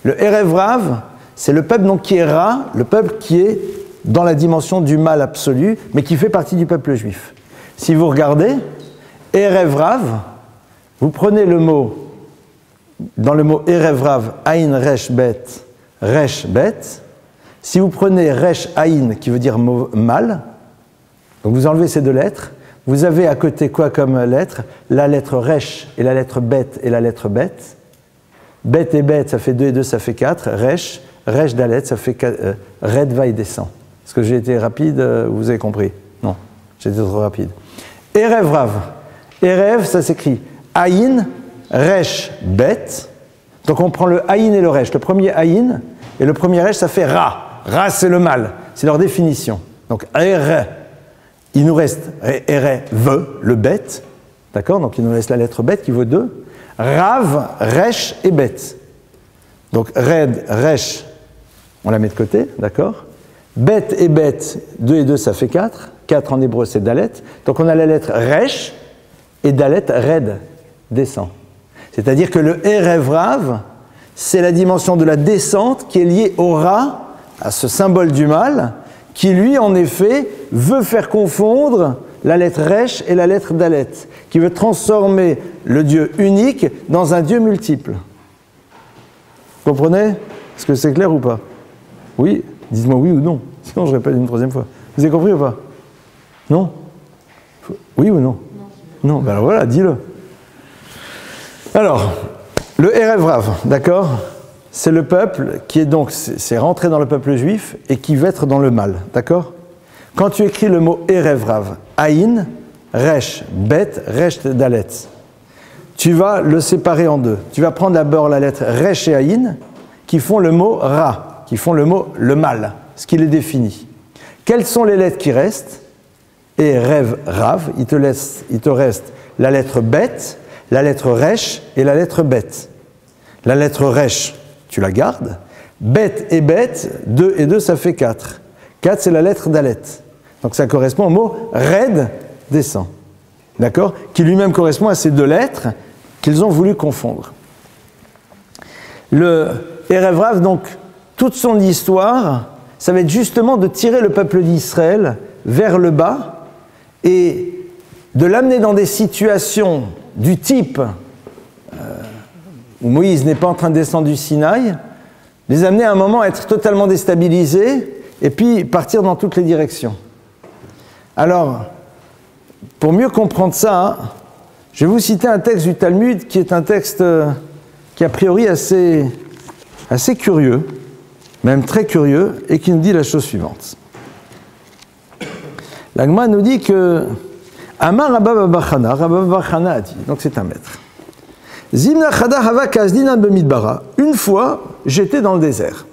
Le Erev Rav, c'est le peuple donc qui est Ra, le peuple qui est dans la dimension du mal absolu, mais qui fait partie du peuple juif. Si vous regardez, Erev Rav, vous prenez le mot, dans le mot Erev Rav, Aïn Resh Bet, si vous prenez Resh Aïn, qui veut dire mal, donc vous enlevez ces 2 lettres, vous avez à côté quoi comme lettre? La lettre Resh et la lettre Bet et la lettre Bet. Bet et Bet, ça fait 2 et 2, ça fait 4. Resh Dalet, ça fait Red va et descend. Est-ce que j'ai été rapide? Vous avez compris? Non, j'ai été trop rapide. Erev Rav. Erev, ça s'écrit Aïn, Resh, Bet. Donc on prend le Aïn et le Resh. Le premier Aïn et le premier Resh, ça fait Ra. Ra, c'est le mal. C'est leur définition. Donc Ere, il nous reste Erev, le Bet. D'accord? Donc il nous reste la lettre Bet qui vaut 2. Rav, Resh et Bet. Donc Red, Resh, on la met de côté, d'accord? Bet et Bet, 2 et 2, ça fait 4. 4 en hébreu, c'est Dalet. Donc on a la lettre Resh et Dalet, Red, descend. C'est-à-dire que le Erev Rav, c'est la dimension de la descente qui est liée au Ra, à ce symbole du mal, qui lui, en effet, veut faire confondre la lettre Resh et la lettre Dalet, qui veut transformer le Dieu unique dans un Dieu multiple. Vous comprenez? Est-ce que c'est clair ou pas? Oui? Dites-moi oui ou non. Sinon, je répète une 3e fois. Vous avez compris ou pas? Non? Oui ou non? Non. Ben alors voilà, dis-le. Alors, le Erev Rav, d'accord? C'est le peuple qui est donc, c'est rentré dans le peuple juif et qui va être dans le mal, d'accord? Quand tu écris le mot Erev Rav, Aïn, Resh, Bet, Resh, Dalet, tu vas le séparer en 2. Tu vas prendre d'abord la lettre Resh et Aïn, qui font le mot Ra, qui font le mot le mal, ce qui les définit. Quelles sont les lettres qui restent? Erev Rav, il te reste la lettre Bet, la lettre Resh et la lettre Bet. La lettre Resh, tu la gardes. Bet et Bet, 2 et 2, ça fait 4. 4, c'est la lettre Dalet. Donc ça correspond au mot Red, descend. D'accord? Qui lui-même correspond à ces 2 lettres qu'ils ont voulu confondre. Le Erev Rav, donc, toute son histoire, ça va être justement de tirer le peuple d'Israël vers le bas et de l'amener dans des situations du type où Moïse n'est pas en train de descendre du Sinaï, les amener à un moment à être totalement déstabilisés et puis partir dans toutes les directions. Alors, pour mieux comprendre ça, je vais vous citer un texte du Talmud qui est un texte qui a priori assez curieux, même très curieux, et qui nous dit la chose suivante. La Gemara nous dit que Amar Rabba Bar Chana, Rabba Bar Chana a dit, donc c'est un maître. Zimna Chada Hava Kazdinan Bemidbara. Une fois, j'étais dans le désert.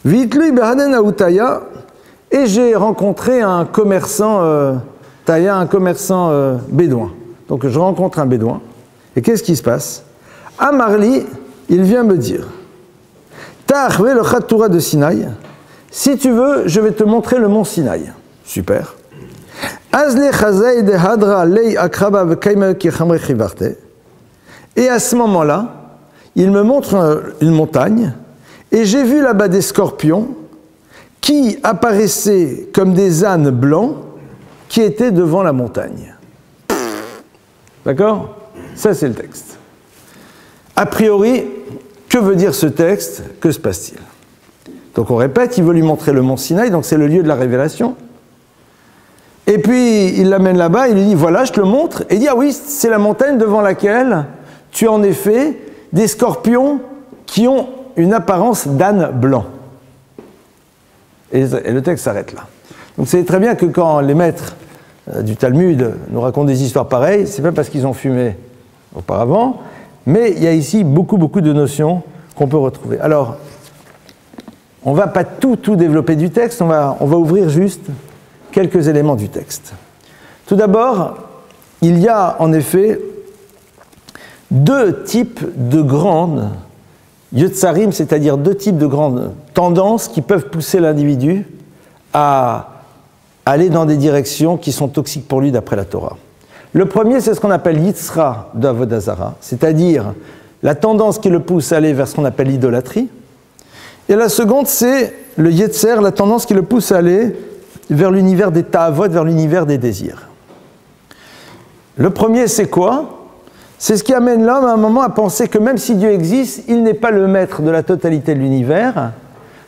Vitlu Beranen Aoutaya, et j'ai rencontré un commerçant Taïa, un commerçant bédouin. Donc je rencontre un bédouin, et qu'est-ce qui se passe? Amarli, il vient me dire, Ta'achve le Khatura de Sinaï, si tu veux, je vais te montrer le mont Sinaï. Super. Azle Chazay de Hadra Lei Akraba Vekaima Kichamre Chivarte. Et à ce moment-là, il me montre une montagne, et j'ai vu là-bas des scorpions qui apparaissaient comme des ânes blancs qui étaient devant la montagne. D'accord? Ça, c'est le texte. A priori, que veut dire ce texte? Que se passe-t-il? Donc on répète, il veut lui montrer le mont Sinaï, donc c'est le lieu de la révélation. Et puis il l'amène là-bas, il lui dit, voilà, je te le montre. Et il dit, ah oui, c'est la montagne devant laquelle tu as en effet des scorpions qui ont une apparence d'âne blanc. Et le texte s'arrête là. Donc c'est très bien que quand les maîtres du Talmud nous racontent des histoires pareilles, c'est pas parce qu'ils ont fumé auparavant, mais il y a ici beaucoup de notions qu'on peut retrouver. Alors, on ne va pas tout développer du texte, on va ouvrir juste quelques éléments du texte. Tout d'abord, il y a en effet deux types de grandes yotzarim, c'est-à-dire deux types de grandes tendances qui peuvent pousser l'individu à aller dans des directions qui sont toxiques pour lui d'après la Torah. Le premier, c'est ce qu'on appelle yitzra de Avodah Zara, c'est-à-dire la tendance qui le pousse à aller vers ce qu'on appelle l'idolâtrie. Et la seconde, c'est le yetzer, la tendance qui le pousse à aller vers l'univers des ta'avot, vers l'univers des désirs. Le premier, c'est quoi? C'est ce qui amène l'homme à un moment à penser que même si Dieu existe, il n'est pas le maître de la totalité de l'univers,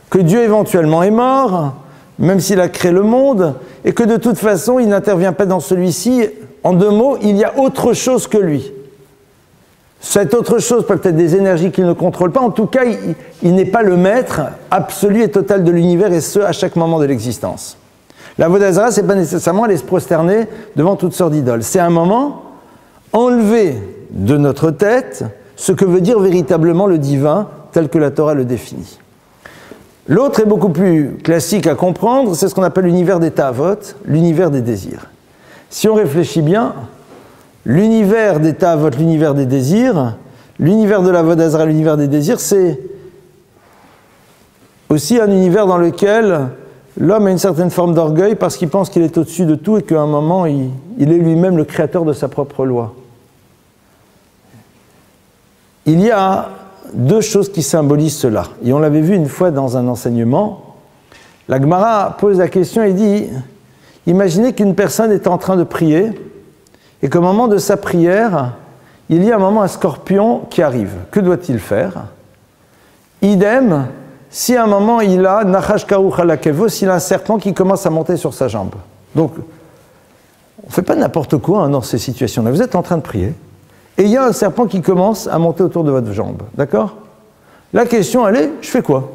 que Dieu éventuellement est mort, même s'il a créé le monde, et que de toute façon, il n'intervient pas dans celui-ci. En deux mots, il y a autre chose que lui. Cette autre chose peut être des énergies qu'il ne contrôle pas. En tout cas, il n'est pas le maître absolu et total de l'univers, et ce, à chaque moment de l'existence. La Avodah Zara, ce n'est pas nécessairement aller se prosterner devant toutes sortes d'idoles. C'est un moment enlever de notre tête ce que veut dire véritablement le divin, tel que la Torah le définit. L'autre est beaucoup plus classique à comprendre, c'est ce qu'on appelle l'univers des ta'avot, l'univers des désirs. Si on réfléchit bien, l'univers des ta'avot, l'univers des désirs, l'univers de la Avodah Zara, l'univers des désirs, c'est aussi un univers dans lequel l'homme a une certaine forme d'orgueil parce qu'il pense qu'il est au-dessus de tout et qu'à un moment, il est lui-même le créateur de sa propre loi. Il y a deux choses qui symbolisent cela. Et on l'avait vu une fois dans un enseignement. La Gemara pose la question et dit, imaginez qu'une personne est en train de prier et qu'au moment de sa prière, il y a un moment un scorpion qui arrive. Que doit-il faire? Idem, si à un moment il a Nachash Karuch Alakevo, s'il a un serpent qui commence à monter sur sa jambe. Donc, on ne fait pas n'importe quoi dans ces situations-là. Vous êtes en train de prier. Et il y a un serpent qui commence à monter autour de votre jambe, d'accord? La question, elle est, je fais quoi?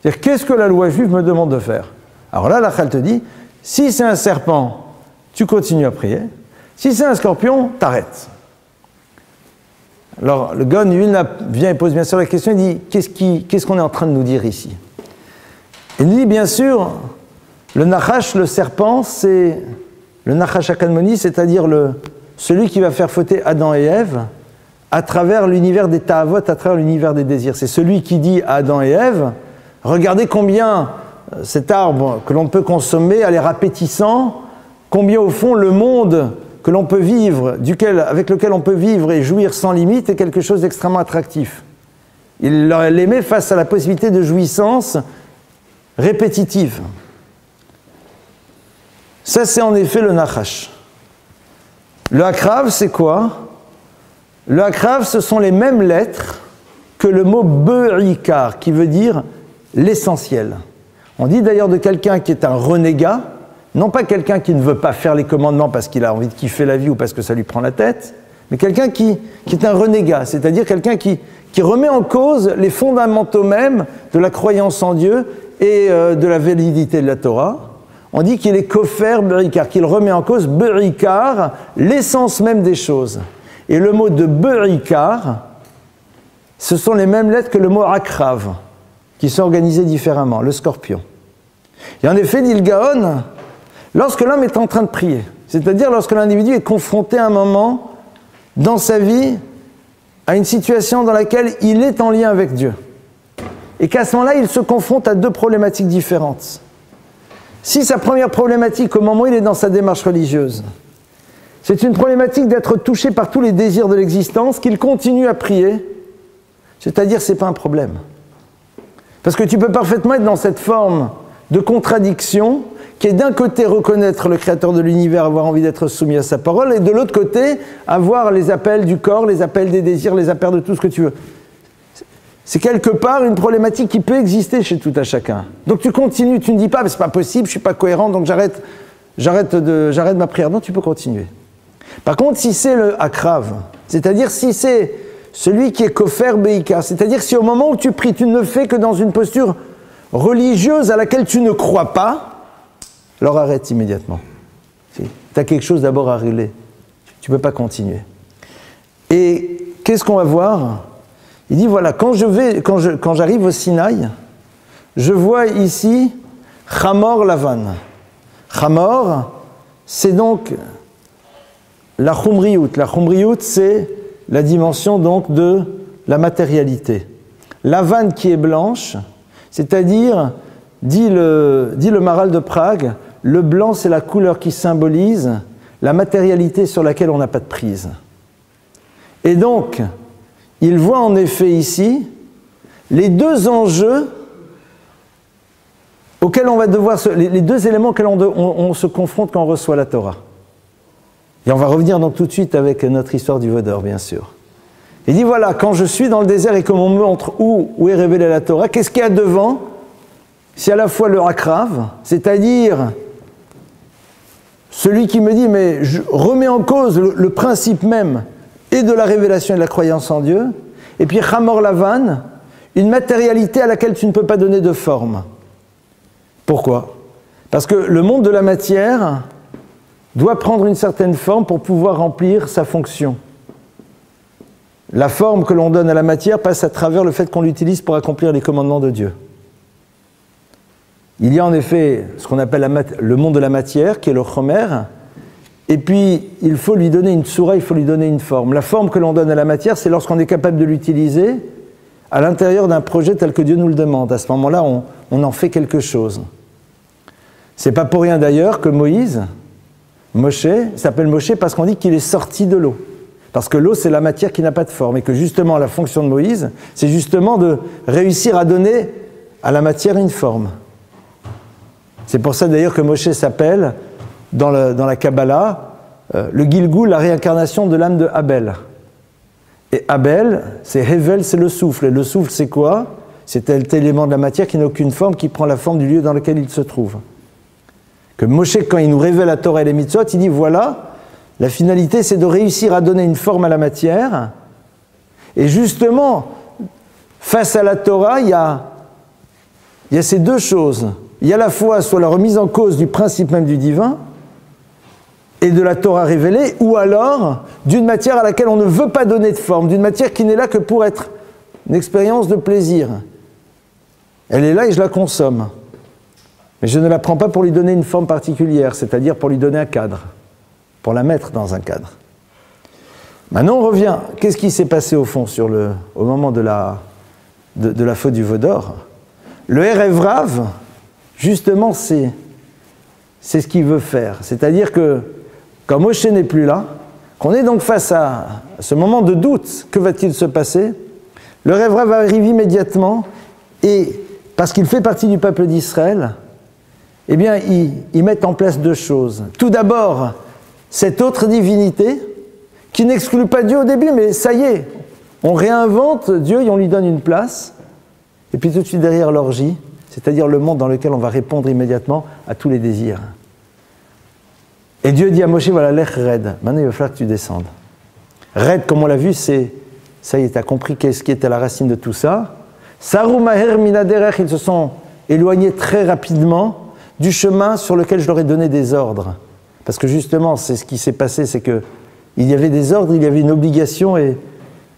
C'est-à-dire, qu'est-ce que la loi juive me demande de faire? Alors là, la Chal te dit, si c'est un serpent, tu continues à prier. Si c'est un scorpion, t'arrêtes. Alors, le Gaon vient et pose bien sûr la question, il dit, qu'est-ce qu'on est en train de nous dire ici? Il nous dit, bien sûr, le Nachash, le serpent, c'est le Nachash Akadmoni, c'est-à-dire celui qui va faire fauter Adam et Ève à travers l'univers des ta'avot, à travers l'univers des désirs. C'est celui qui dit à Adam et Ève, regardez combien cet arbre que l'on peut consommer a l'air appétissant, combien au fond le monde que l'on peut vivre, avec lequel on peut vivre et jouir sans limite est quelque chose d'extrêmement attractif. Il les met face à la possibilité de jouissance répétitive. Ça, c'est en effet le Nachash. Le Akrav, c'est quoi? Le Akrav, ce sont les mêmes lettres que le mot Be'ikar, qui veut dire l'essentiel. On dit d'ailleurs de quelqu'un qui est un renégat, non pas quelqu'un qui ne veut pas faire les commandements parce qu'il a envie de kiffer la vie ou parce que ça lui prend la tête, mais quelqu'un qui est un renégat, c'est-à-dire quelqu'un qui remet en cause les fondamentaux même de la croyance en Dieu et de la validité de la Torah. On dit qu'il est kofer be'ikar, qu'il remet en cause be'ikar, l'essence même des choses. Et le mot de be'ikar, ce sont les mêmes lettres que le mot akrav, qui sont organisées différemment, le scorpion. Et en effet, dit le Gaon, lorsque l'homme est en train de prier, c'est-à-dire lorsque l'individu est confronté à un moment dans sa vie à une situation dans laquelle il est en lien avec Dieu, et qu'à ce moment-là, il se confronte à deux problématiques différentes. Si sa première problématique, au moment où il est dans sa démarche religieuse, c'est une problématique d'être touché par tous les désirs de l'existence, qu'il continue à prier, c'est-à-dire c'est pas un problème. Parce que tu peux parfaitement être dans cette forme de contradiction qui est d'un côté reconnaître le Créateur de l'univers, avoir envie d'être soumis à sa parole, et de l'autre côté avoir les appels du corps, les appels des désirs, les appels de tout ce que tu veux. C'est quelque part une problématique qui peut exister chez tout à chacun. Donc tu continues, tu ne dis pas, mais c'est pas possible, je suis pas cohérent, donc j'arrête ma prière. Non, tu peux continuer. Par contre, si c'est le akrav, c'est-à-dire si c'est celui qui est kofer be'ikar, c'est-à-dire si au moment où tu pries, tu ne le fais que dans une posture religieuse à laquelle tu ne crois pas, alors arrête immédiatement. Tu as quelque chose d'abord à régler. Tu ne peux pas continuer. Et qu'est-ce qu'on va voir? Il dit, voilà, quand j'arrive au Sinaï, je vois ici Chamor Lavan. Chamor, c'est donc la Chumriyut. La Chumriyut, c'est la dimension donc de la matérialité. Lavan qui est blanche, c'est-à-dire, dit le Maharal de Prague, le blanc c'est la couleur qui symbolise la matérialité sur laquelle on n'a pas de prise. Et donc, il voit en effet ici les deux enjeux auxquels on va devoir les deux éléments auxquels on se confronte quand on reçoit la Torah. Et on va revenir donc tout de suite avec notre histoire du Vaudor, bien sûr. Il dit voilà, quand je suis dans le désert et qu'on me montre où est révélée la Torah, qu'est-ce qu'il y a devant? C'est à la fois le akrav, c'est-à-dire celui qui me dit mais je remets en cause le principe même et de la révélation et de la croyance en Dieu, et puis Chamor Lavan, une matérialité à laquelle tu ne peux pas donner de forme. Pourquoi? Parce que le monde de la matière doit prendre une certaine forme pour pouvoir remplir sa fonction. La forme que l'on donne à la matière passe à travers le fait qu'on l'utilise pour accomplir les commandements de Dieu. Il y a en effet ce qu'on appelle le monde de la matière, qui est le chomer, et puis il faut lui donner une tsura, il faut lui donner une forme. La forme que l'on donne à la matière, c'est lorsqu'on est capable de l'utiliser à l'intérieur d'un projet tel que Dieu nous le demande. À ce moment-là, on en fait quelque chose. C'est pas pour rien d'ailleurs que Moshe s'appelle Moshe parce qu'on dit qu'il est sorti de l'eau. Parce que l'eau, c'est la matière qui n'a pas de forme. Et que justement, la fonction de Moïse, c'est justement de réussir à donner à la matière une forme. C'est pour ça d'ailleurs que Moshe s'appelle, dans la Kabbalah, le Gilgul, la réincarnation de l'âme de Abel. Et Abel, c'est Hevel, c'est le souffle. Et le souffle, c'est quoi? C'est tel élément de la matière qui n'a aucune forme, qui prend la forme du lieu dans lequel il se trouve. Que Moshe, quand il nous révèle la Torah et les mitzvot, il dit voilà, la finalité, c'est de réussir à donner une forme à la matière. Et justement, face à la Torah, il y a ces deux choses. Il y a à la fois soit la remise en cause du principe même du divin et de la Torah révélée, ou alors d'une matière à laquelle on ne veut pas donner de forme, d'une matière qui n'est là que pour être une expérience de plaisir. Elle est là et je la consomme. Mais je ne la prends pas pour lui donner une forme particulière, c'est-à-dire pour lui donner un cadre, pour la mettre dans un cadre. Maintenant on revient. Qu'est-ce qui s'est passé au fond au moment de la faute du Vaudor? Le Erev Rav, justement, c'est ce qu'il veut faire. C'est-à-dire que quand Moshe n'est plus là, qu'on est donc face à ce moment de doute, que va-t-il se passer? Le Erev Rav arrive immédiatement et, parce qu'il fait partie du peuple d'Israël, eh bien, ils mettent en place deux choses. Tout d'abord, cette autre divinité, qui n'exclut pas Dieu au début, mais ça y est, on réinvente Dieu et on lui donne une place. Et puis tout de suite derrière l'orgie, c'est-à-dire le monde dans lequel on va répondre immédiatement à tous les désirs. Et Dieu dit à Moshe, voilà, l'ech red, maintenant il va falloir que tu descendes. Red, comme on l'a vu, c'est, ça y est, tu as compris qu'est-ce qui était la racine de tout ça. Saru maher minaderech, ils se sont éloignés très rapidement du chemin sur lequel je leur ai donné des ordres. Parce que justement, c'est ce qui s'est passé, c'est qu'il y avait des ordres, il y avait une obligation, et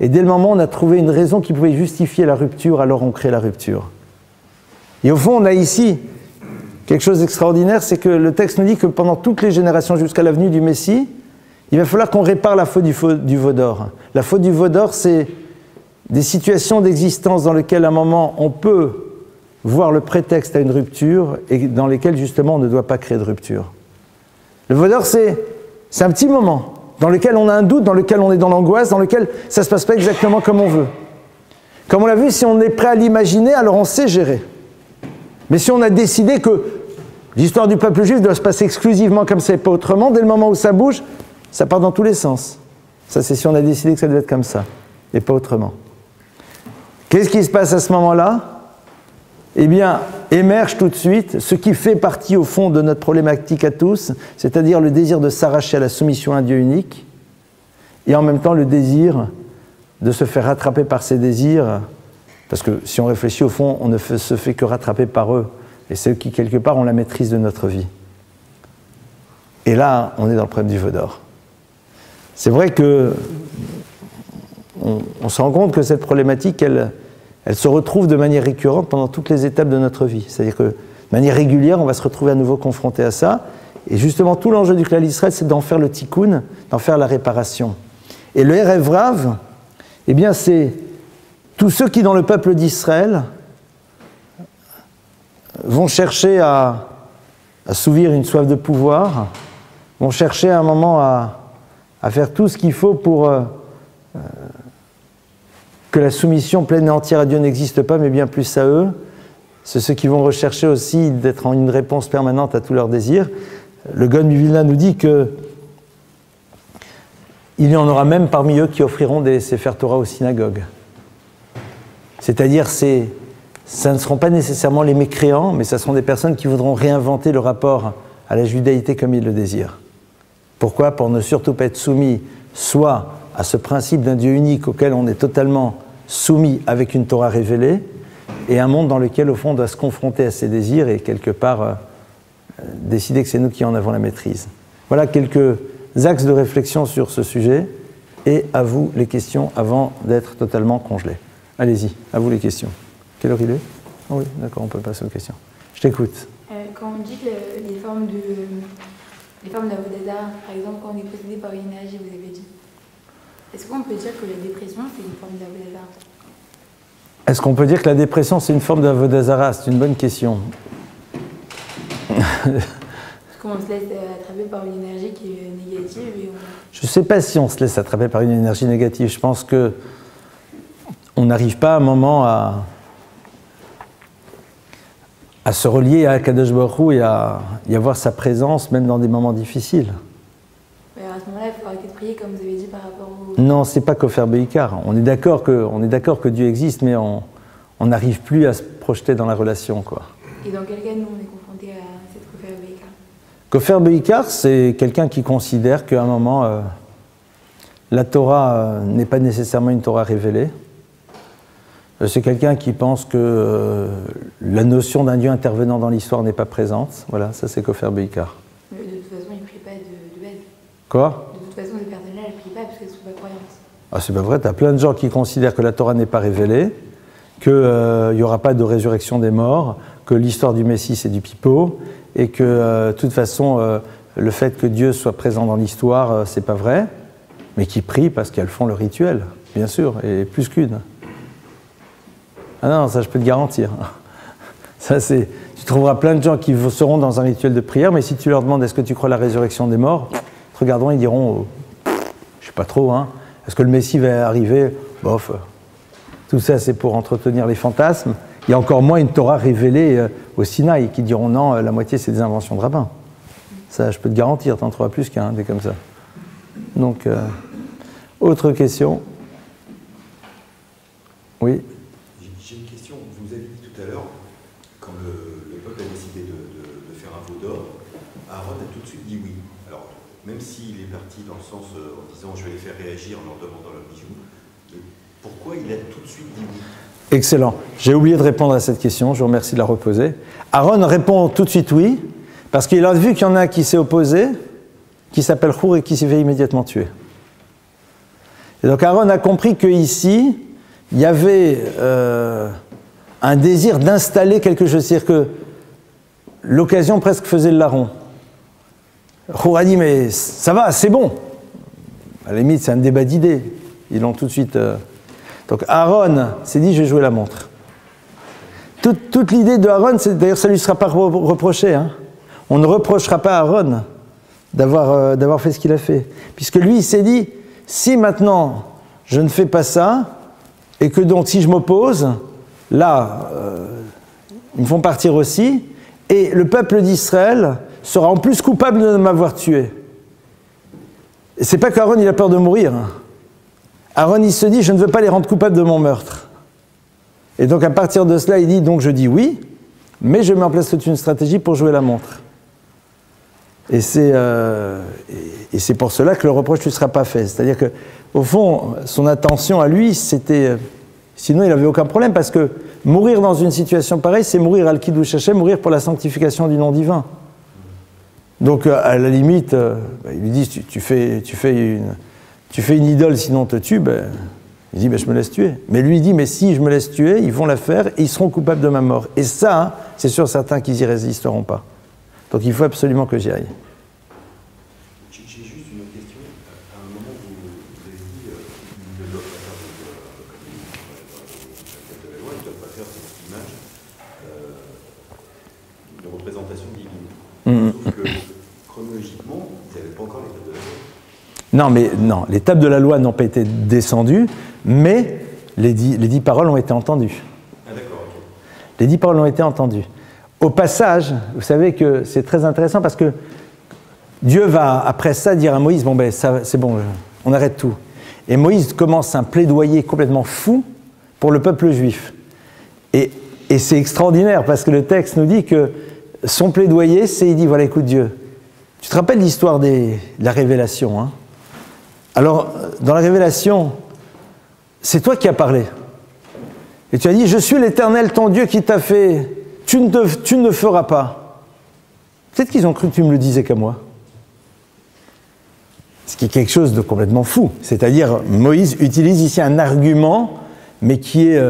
dès le moment où on a trouvé une raison qui pouvait justifier la rupture, alors on crée la rupture. Et au fond, on a ici quelque chose d'extraordinaire, c'est que le texte nous dit que pendant toutes les générations jusqu'à la venue du Messie, il va falloir qu'on répare la faute du veau d'or. La faute du veau d'or, c'est des situations d'existence dans lesquelles à un moment on peut voir le prétexte à une rupture et dans lesquelles justement on ne doit pas créer de rupture. Le veau d'or, c'est un petit moment dans lequel on a un doute, dans lequel on est dans l'angoisse, dans lequel ça ne se passe pas exactement comme on veut. Comme on l'a vu, si on est prêt à l'imaginer, alors on sait gérer. Mais si on a décidé que l'histoire du peuple juif doit se passer exclusivement comme ça et pas autrement, dès le moment où ça bouge, ça part dans tous les sens. Ça, c'est si on a décidé que ça devait être comme ça et pas autrement. Qu'est-ce qui se passe à ce moment-là? Eh bien, émerge tout de suite ce qui fait partie au fond de notre problématique à tous, c'est-à-dire le désir de s'arracher à la soumission à un Dieu unique, et en même temps le désir de se faire rattraper par ses désirs, parce que si on réfléchit au fond, on ne se fait que rattraper par eux, et c'est eux qui quelque part ont la maîtrise de notre vie. Et là, on est dans le problème du veau d'or. C'est vrai que on se rend compte que cette problématique, elle se retrouve de manière récurrente pendant toutes les étapes de notre vie. C'est-à-dire que de manière régulière, on va se retrouver à nouveau confronté à ça. Et justement, tout l'enjeu du Klal Yisraël, c'est d'en faire le tikkun, d'en faire la réparation. Et le Erev Rav, eh bien, c'est tous ceux qui, dans le peuple d'Israël, vont chercher à assouvir une soif de pouvoir, vont chercher à un moment à faire tout ce qu'il faut pour que la soumission pleine et entière à Dieu n'existe pas, mais bien plus à eux. C'est ceux qui vont rechercher aussi d'être en une réponse permanente à tous leurs désirs. Le Gaon du Vilna nous dit que il y en aura même parmi eux qui offriront des Sefer Torah aux synagogues. C'est-à-dire, ça ne seront pas nécessairement les mécréants, mais ça seront des personnes qui voudront réinventer le rapport à la judaïté comme ils le désirent. Pourquoi? Pour ne surtout pas être soumis soit à ce principe d'un Dieu unique auquel on est totalement soumis avec une Torah révélée, et un monde dans lequel, au fond, on doit se confronter à ses désirs et quelque part décider que c'est nous qui en avons la maîtrise. Voilà quelques axes de réflexion sur ce sujet, et à vous les questions avant d'être totalement congelés. Allez-y, à vous les questions. Quelle heure il est? Oh oui, d'accord, on peut passer aux questions. Je t'écoute. Quand on dit que les formes d'Avodah, par exemple, quand on est possédé par une énergie, vous avez dit, est-ce qu'on peut dire que la dépression, c'est une forme d'Avodah? Est-ce qu'on peut dire que la dépression, c'est une forme d'Avodah Zarah? C'est une bonne question. Qu'on se laisse attraper par une énergie qui est négative et Je ne sais pas si on se laisse attraper par une énergie négative. Je pense que on n'arrive pas à un moment à se relier à Kadosh Baruch Hu et à y avoir sa présence, même dans des moments difficiles. À ce moment-là, il faut arrêter de prier, comme vous avez dit, par rapport au... Non, c'est pas Kofer Beikar. On est d'accord que Dieu existe, mais on n'arrive plus à se projeter dans la relation, quoi. Et dans quel cas, nous, on est confrontés à cette Kofer Beikar? Kofer Beikar, c'est quelqu'un qui considère qu'à un moment, la Torah n'est pas nécessairement une Torah révélée. C'est quelqu'un qui pense que la notion d'un Dieu intervenant dans l'histoire n'est pas présente. Voilà, ça c'est Kofer Beikar. Mais de toute façon, ils ne prient pas de base. Quoi? De toute façon, ces personnes-là, elles ne prient pas parce qu'elles ne sont pas croyantes. Ah, c'est pas vrai, tu as plein de gens qui considèrent que la Torah n'est pas révélée, qu'il n'y aura pas de résurrection des morts, que l'histoire du Messie c'est du pipeau, et que de toute façon, le fait que Dieu soit présent dans l'histoire, c'est pas vrai, mais qui prient parce qu'elles font le rituel, bien sûr, et plus qu'une. Ah non, ça je peux te garantir. Ça, tu trouveras plein de gens qui seront dans un rituel de prière, mais si tu leur demandes est-ce que tu crois à la résurrection des morts, ils te regarderont, ils diront je sais pas trop, hein. Est-ce que le Messie va arriver? Bof. Tout ça c'est pour entretenir les fantasmes. Il y a encore moins une Torah révélée au Sinaï qui diront non, la moitié c'est des inventions de rabbins. Ça, je peux te garantir, tu en trouveras plus qu'un, des comme ça. Donc, autre question. Oui. J'ai une question. Vous avez dit tout à l'heure, quand le peuple a décidé de faire un veau d'or, Aaron a tout de suite dit oui. Alors, même s'il est parti dans le sens en disant je vais les faire réagir en leur demandant leur bijou, pourquoi il a tout de suite dit oui? Excellent. J'ai oublié de répondre à cette question, je vous remercie de la reposer. Aaron répond tout de suite oui, parce qu'il a vu qu'il y en a un qui s'est opposé, qui s'appelle Hur et qui s'est fait immédiatement tuer. Et donc Aaron a compris qu'ici, il y avait un désir d'installer quelque chose, c'est-à-dire que l'occasion presque faisait le larron. Hur a dit, mais ça va, c'est bon. À la limite, c'est un débat d'idées. Ils l'ont tout de suite... Donc Aaron s'est dit, je vais jouer la montre. Toute l'idée de Aaron, d'ailleurs ça ne lui sera pas reproché. Hein. On ne reprochera pas à Aaron d'avoir fait ce qu'il a fait. Puisque lui, il s'est dit, si maintenant je ne fais pas ça, et que donc si je m'oppose, là, ils me font partir aussi, et le peuple d'Israël sera en plus coupable de m'avoir tué. Et c'est pas qu'Aaron il a peur de mourir. Aaron il se dit, je ne veux pas les rendre coupables de mon meurtre. Et donc à partir de cela, il dit, donc je dis oui, mais je mets en place toute une stratégie pour jouer la montre. Et c'est pour cela que le reproche ne sera pas fait. C'est-à-dire qu'au fond, son attention à lui, c'était... Sinon, il n'avait aucun problème, parce que mourir dans une situation pareille, c'est mourir al kiddush Hashem, mourir pour la sanctification du nom divin. Donc, à la limite, il lui dit, tu fais une idole, sinon on te tue. Il dit, je me laisse tuer. Mais lui, il dit, mais si je me laisse tuer, ils vont la faire et ils seront coupables de ma mort. Et ça, c'est sûr certain qu'ils n'y résisteront pas. Donc il faut absolument que j'y aille. J'ai juste une autre question. À un moment, vous avez dit qu'ils ne doivent pas faire de la loi, ils ne doivent pas faire cette image de représentation divine. Sauf que chronologiquement, ils n'avaient pas encore l'étape de la loi. Non, les tables de la loi n'ont pas été descendues, mais les 10 paroles ont été entendues. Ah d'accord, ok. Les 10 paroles ont été entendues. Au passage, vous savez que c'est très intéressant parce que Dieu va, après ça, dire à Moïse, ça, c'est bon, on arrête tout. Et Moïse commence un plaidoyer complètement fou pour le peuple juif. Et c'est extraordinaire parce que le texte nous dit que son plaidoyer, il dit, voilà, écoute Dieu, tu te rappelles l'histoire de la révélation, hein? Alors, dans la révélation, c'est toi qui as parlé. Et tu as dit, je suis l'Éternel, ton Dieu qui t'a fait... Tu ne feras pas. Peut-être qu'ils ont cru que tu me le disais qu'à moi. Ce qui est quelque chose de complètement fou. C'est-à-dire, Moïse utilise ici un argument, mais qui est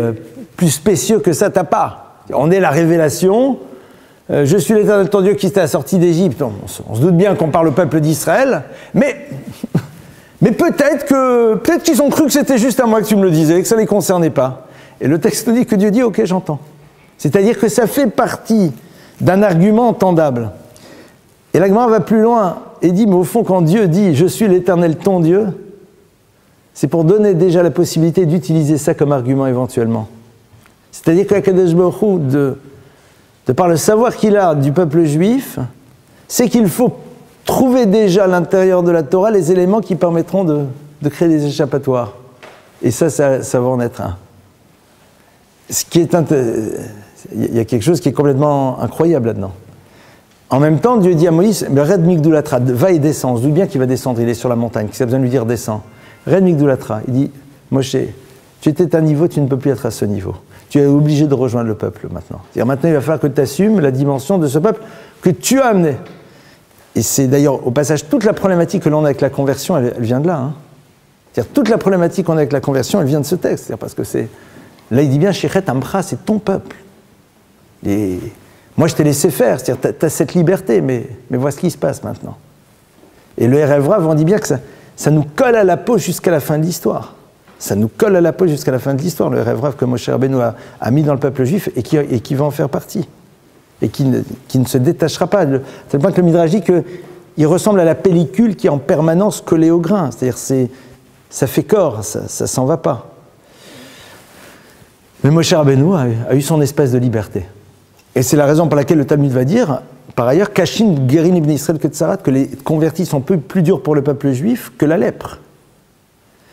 plus spécieux que ça, t'as pas. On est la révélation. Je suis l'Éternel, ton Dieu qui t'a sorti d'Égypte. On se doute bien qu'on parle au peuple d'Israël, mais peut-être qu'ils ont cru que c'était juste à moi que tu me le disais, que ça ne les concernait pas. Et le texte dit que Dieu dit, ok, j'entends. C'est-à-dire que ça fait partie d'un argument entendable. Et la Gemara va plus loin et dit, mais au fond, quand Dieu dit « Je suis l'Éternel, ton Dieu », c'est pour donner déjà la possibilité d'utiliser ça comme argument éventuellement. C'est-à-dire que Akadosh Baruch Hu, de par le savoir qu'il a du peuple juif, c'est qu'il faut trouver déjà à l'intérieur de la Torah les éléments qui permettront de créer des échappatoires. Et ça va en être un. Il y a quelque chose qui est complètement incroyable là-dedans. En même temps, Dieu dit à Moïse, Red Migdoulatra, va et descends. On se doute bien qu'il va descendre, il est sur la montagne, qu'il a besoin de lui dire descends. Red Migdoulatra, il dit, Moshe, tu étais à un niveau, tu ne peux plus être à ce niveau. Tu es obligé de rejoindre le peuple maintenant. C'est-à-dire maintenant, il va falloir que tu assumes la dimension de ce peuple que tu as amené. Et c'est d'ailleurs, au passage, toute la problématique que l'on a avec la conversion, elle vient de là. Hein. C'est-à-dire, toute la problématique qu'on a avec la conversion, elle vient de ce texte. C'est-à-dire parce que c'est... Là, il dit bien, Shechet Amra, c'est ton peuple. Et moi, je t'ai laissé faire. C'est-à-dire, tu as cette liberté, mais vois ce qui se passe maintenant. Et le Erev Rav, on dit bien que ça nous colle à la peau jusqu'à la fin de l'histoire. Ça nous colle à la peau jusqu'à la fin de l'histoire, le Erev Rav que Moshe Rabbeinu a mis dans le peuple juif et qui va en faire partie. Et qui ne se détachera pas. C'est le point que le Midrash dit qu'il ressemble à la pellicule qui est en permanence collée au grain. C'est-à-dire, ça fait corps, ça s'en va pas. Mais Moshe Rabbeinu a eu son espèce de liberté. Et c'est la raison pour laquelle le Talmud va dire, par ailleurs, Kashin Gerin ibn Israël Ketzarat, que les convertis sont plus durs pour le peuple juif que la lèpre.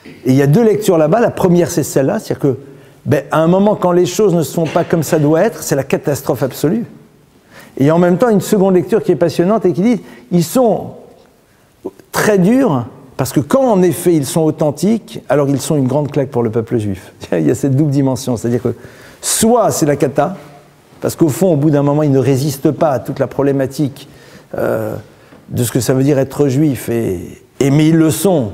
Et il y a deux lectures là-bas. La première, c'est celle-là, c'est-à-dire que, à un moment, quand les choses ne se font pas comme ça doit être, c'est la catastrophe absolue. Et en même temps, une seconde lecture qui est passionnante et qui dit, ils sont très durs, parce que quand en effet ils sont authentiques, alors ils sont une grande claque pour le peuple juif. Il y a cette double dimension, c'est-à-dire que soit c'est la cata, parce qu'au fond, au bout d'un moment, ils ne résistent pas à toute la problématique de ce que ça veut dire être juif, mais ils le sont,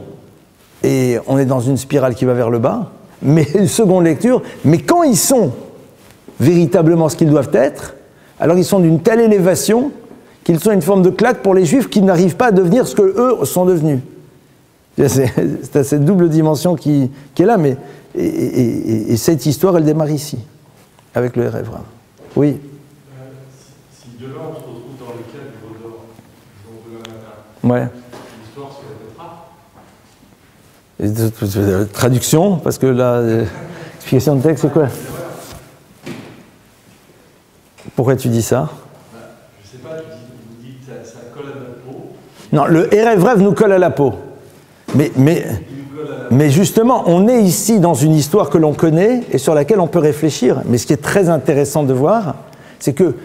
et on est dans une spirale qui va vers le bas. Mais une seconde lecture, mais quand ils sont véritablement ce qu'ils doivent être, alors ils sont d'une telle élévation qu'ils sont une forme de claque pour les juifs qui n'arrivent pas à devenir ce qu'eux sont devenus. C'est cette double dimension qui est là, mais et cette histoire, elle démarre ici, avec le Erev Rav. Oui. Si demain on se retrouve dans le cas du Vaudor, le jour de la matin, l'histoire se répétera. Traduction, parce que là, explication de texte, c'est quoi? Pourquoi tu dis ça? Je sais pas, vous dites que ça colle à notre peau. Non, le Erev Rav nous colle à la peau. Mais justement, on est ici dans une histoire que l'on connaît et sur laquelle on peut réfléchir. Mais ce qui est très intéressant de voir, c'est que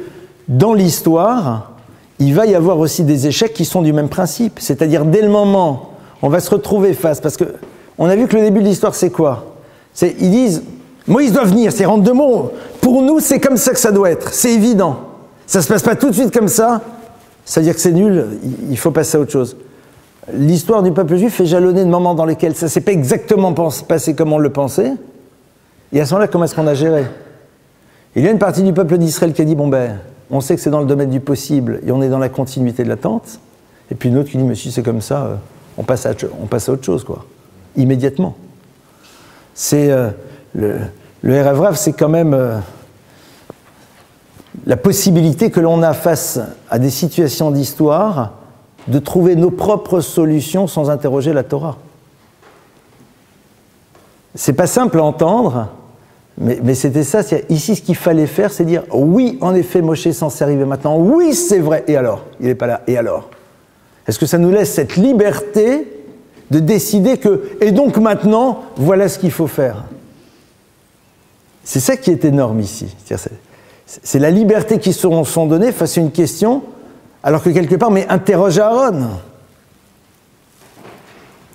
dans l'histoire, il va y avoir aussi des échecs qui sont du même principe. C'est-à-dire, dès le moment, on va se retrouver face... Parce qu'on a vu que le début de l'histoire, c'est quoi? Ils disent, Moïse doit venir, c'est rentre deux mots. Pour nous, c'est comme ça que ça doit être. C'est évident. Ça ne se passe pas tout de suite comme ça. C'est-à-dire que c'est nul, il faut passer à autre chose. L'histoire du peuple juif est jalonnée de moments dans lesquels ça ne s'est pas exactement passé comme on le pensait. Et à ce moment-là, comment est-ce qu'on a géré? Il y a une partie du peuple d'Israël qui a dit, on sait que c'est dans le domaine du possible et on est dans la continuité de l'attente. Et puis une autre qui dit, mais si c'est comme ça, on passe à autre chose, quoi. Immédiatement. C'est le Erev Rav, c'est quand même la possibilité que l'on a face à des situations d'histoire de trouver nos propres solutions sans interroger la Torah. C'est pas simple à entendre, mais c'était ça. Ici, ce qu'il fallait faire, c'est dire oui, en effet, Moshe est censé arriver maintenant. Oui, c'est vrai. Et alors? Il n'est pas là. Et alors? Est-ce que ça nous laisse cette liberté de décider que, et donc maintenant, voilà ce qu'il faut faire? C'est ça qui est énorme ici. C'est la liberté qui sont donnée face à une question. Alors que quelque part, mais interroge Aaron.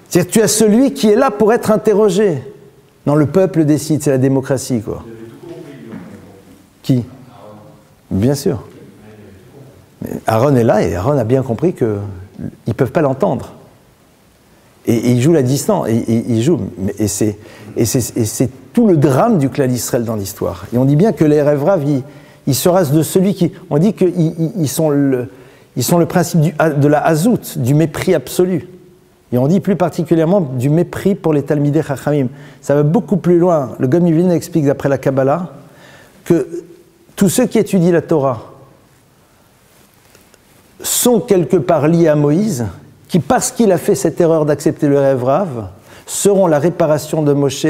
C'est-à-dire que tu as celui qui est là pour être interrogé. Non, le peuple décide, c'est la démocratie, quoi. Qui? Aaron. Bien sûr. Mais Aaron est là et Aaron a bien compris qu'ils ne peuvent pas l'entendre. Et il joue la distance. Et c'est tout le drame du clan d'Israël dans l'histoire. Et on dit bien que les Erev Rav, ils se rasent de celui qui... On dit qu'ils sont le principe de la hazout, du mépris absolu. Et on dit plus particulièrement du mépris pour les Talmidei Chachamim. Ça va beaucoup plus loin. Le Gaon Mivilna explique d'après la Kabbalah que tous ceux qui étudient la Torah sont quelque part liés à Moïse, qui parce qu'il a fait cette erreur d'accepter le Erev Rav, seront la réparation de Moshe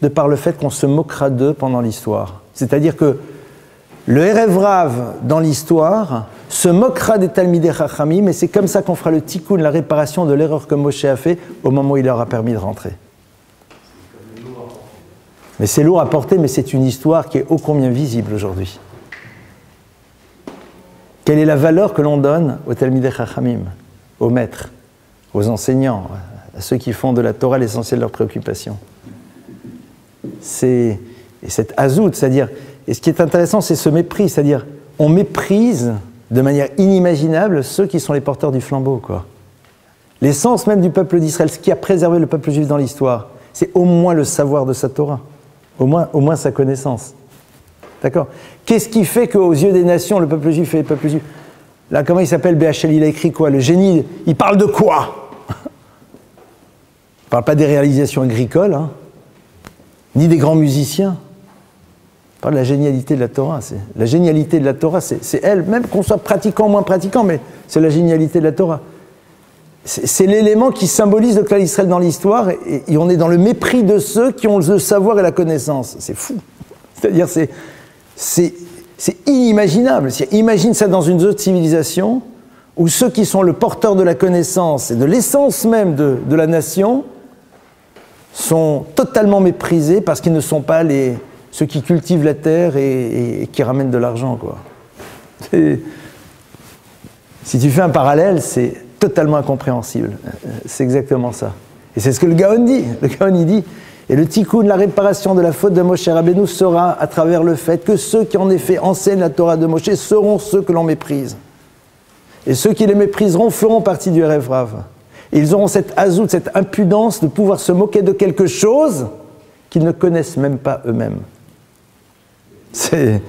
de par le fait qu'on se moquera d'eux pendant l'histoire. C'est-à-dire que le Erev Rav, dans l'histoire, se moquera des Talmidei Chachamim, et c'est comme ça qu'on fera le tikkun, la réparation de l'erreur que Moshe a fait au moment où il leur a permis de rentrer. Mais c'est lourd à porter, mais c'est une histoire qui est ô combien visible aujourd'hui. Quelle est la valeur que l'on donne aux Talmidei Chachamim, aux maîtres, aux enseignants, à ceux qui font de la Torah l'essentiel de leurs préoccupations? Et cette hazout, c'est-à-dire... Et ce qui est intéressant, c'est ce mépris, c'est-à-dire on méprise de manière inimaginable ceux qui sont les porteurs du flambeau, quoi. L'essence même du peuple d'Israël, ce qui a préservé le peuple juif dans l'histoire, c'est au moins le savoir de sa Torah, au moins sa connaissance. D'accord? Qu'est-ce qui fait qu'aux yeux des nations, le peuple juif est le peuple juif? Là, comment il s'appelle BHL? Il a écrit quoi? Le génie, il parle de quoi? Il ne parle pas des réalisations agricoles, hein, ni des grands musiciens. Il parle de la génialité de la Torah. La génialité de la Torah, c'est elle, même qu'on soit pratiquant ou moins pratiquant, mais c'est la génialité de la Torah. C'est l'élément qui symbolise le clan d'Israël dans l'histoire, et on est dans le mépris de ceux qui ont le savoir et la connaissance. C'est fou. C'est-à-dire, c'est inimaginable. Imagine ça dans une autre civilisation où ceux qui sont le porteur de la connaissance et de l'essence même de la nation sont totalement méprisés parce qu'ils ne sont pas ceux qui cultivent la terre et qui ramènent de l'argent, quoi. Si tu fais un parallèle, c'est totalement incompréhensible. C'est exactement ça. Et c'est ce que le Gaon dit. Le Gaon, il dit, et le tikkun, la réparation de la faute de Moshe Rabbeinu sera à travers le fait que ceux qui en effet enseignent la Torah de Moshe seront ceux que l'on méprise. Et ceux qui les mépriseront feront partie du Erev Rav. Et ils auront cette azout, cette impudence de pouvoir se moquer de quelque chose qu'ils ne connaissent même pas eux-mêmes. C'est...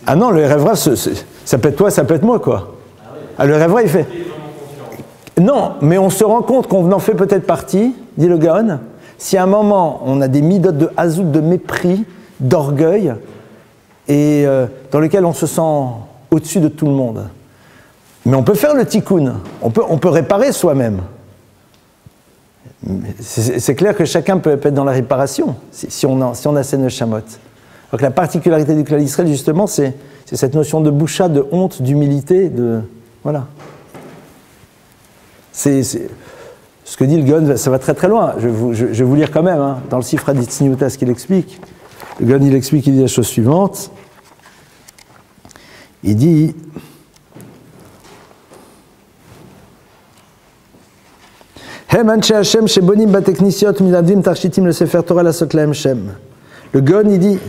Ah non, le Erev Rav, ça peut être toi, ça peut être moi, quoi. Ah, le Erev Rav, il fait... Non, mais on se rend compte qu'on en fait peut-être partie, dit le Gaon, si à un moment on a des midotes de hazout, de mépris, d'orgueil, et dans lequel on se sent au-dessus de tout le monde. Mais on peut faire le tikkun, on peut réparer soi-même. C'est clair que chacun peut être dans la réparation, si on a ces neshamot. Donc la particularité du Klal Yisraël, justement, c'est cette notion de boucha, de honte, d'humilité, de... Voilà. C'est ce que dit le Gaon, ça va très très loin. Je vais vous lire quand même, hein, dans le Sifra d'Itzniuta, ce qu'il explique. Le Gaon, il explique, il dit la chose suivante. Il dit... Le Gaon, il dit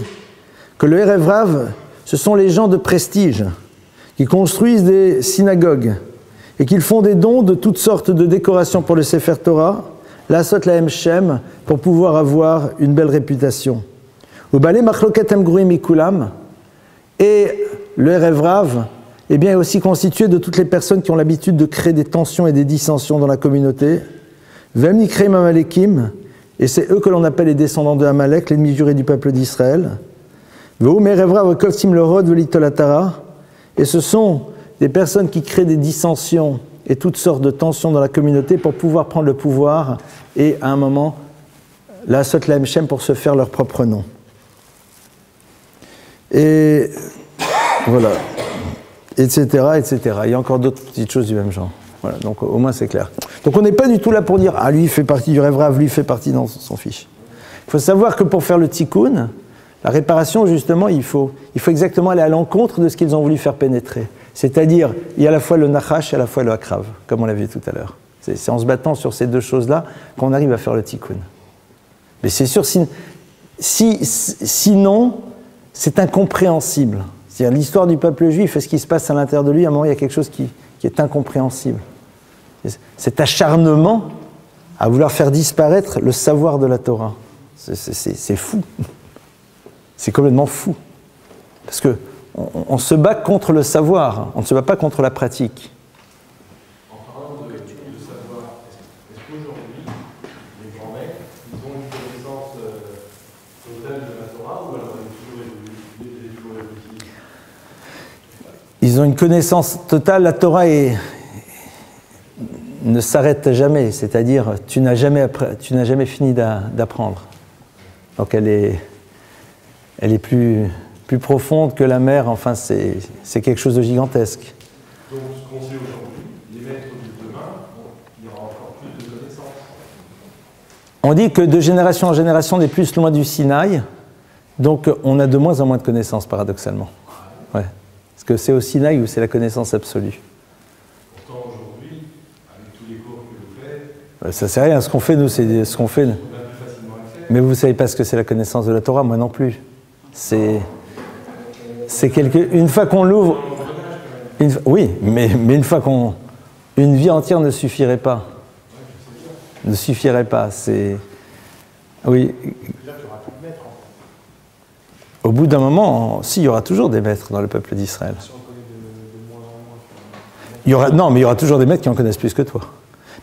que le Erev Rav, ce sont les gens de prestige qui construisent des synagogues et qu'ils font des dons de toutes sortes de décorations pour le Sefer Torah, la Sot Lahem Shem, pour pouvoir avoir une belle réputation. Et le Erev Rav eh bien, est aussi constitué de toutes les personnes qui ont l'habitude de créer des tensions et des dissensions dans la communauté. Vem Nikreim Amalekim, et c'est eux que l'on appelle les descendants de Amalek, l'ennemi juré du peuple d'Israël. Veum Erev Rav Kovtim Lorod Velitolatara, et ce sont des personnes qui créent des dissensions et toutes sortes de tensions dans la communauté pour pouvoir prendre le pouvoir et, à un moment, la Sot Lahem Shem pour se faire leur propre nom. Et voilà, etc., etc. Il y a encore d'autres petites choses du même genre. Voilà, donc au moins c'est clair. Donc on n'est pas du tout là pour dire « Ah, lui il fait partie du Erev Rav, lui il fait partie dans son fiche ». Il faut savoir que pour faire le tikkun, la réparation justement, il faut exactement aller à l'encontre de ce qu'ils ont voulu faire pénétrer. C'est-à-dire, il y a à la fois le nachash et à la fois le akrav, comme on l'a vu tout à l'heure. C'est en se battant sur ces deux choses-là qu'on arrive à faire le tikkun. Mais c'est sûr, sinon, c'est incompréhensible. C'est-à-dire, l'histoire du peuple juif et ce qui se passe à l'intérieur de lui, à un moment, il y a quelque chose qui est incompréhensible. Cet acharnement à vouloir faire disparaître le savoir de la Torah. C'est fou. C'est complètement fou. Parce que on se bat contre le savoir, on ne se bat pas contre la pratique. En parlant de savoir, est-ce qu'aujourd'hui, les grands-mères, ils ont une connaissance totale de la Torah ou alors ils ont toujours évolué? Ils ont une connaissance totale, la Torah ne s'arrête jamais, c'est-à-dire tu n'as jamais fini d'apprendre. Donc elle est plus profonde que la mer, enfin c'est quelque chose de gigantesque. Donc ce qu'on sait aujourd'hui, les maîtres de demain, il y aura encore plus de connaissances. On dit que de génération en génération, on est plus loin du Sinaï, donc on a de moins en moins de connaissances, paradoxalement. Ouais. Parce que c'est au Sinaï où c'est la connaissance absolue. Pourtant aujourd'hui, avec tous les cours que vous faites... Ça c'est rien, ce qu'on fait nous, c'est ce qu'on fait. Mais vous ne savez pas ce que c'est la connaissance de la Torah, moi non plus. Une fois qu'on l'ouvre, oui, mais une fois une vie entière ne suffirait pas. Ne suffirait pas. Oui. Au bout d'un moment, si, il y aura toujours des maîtres dans le peuple d'Israël. Non, mais il y aura toujours des maîtres qui en connaissent plus que toi.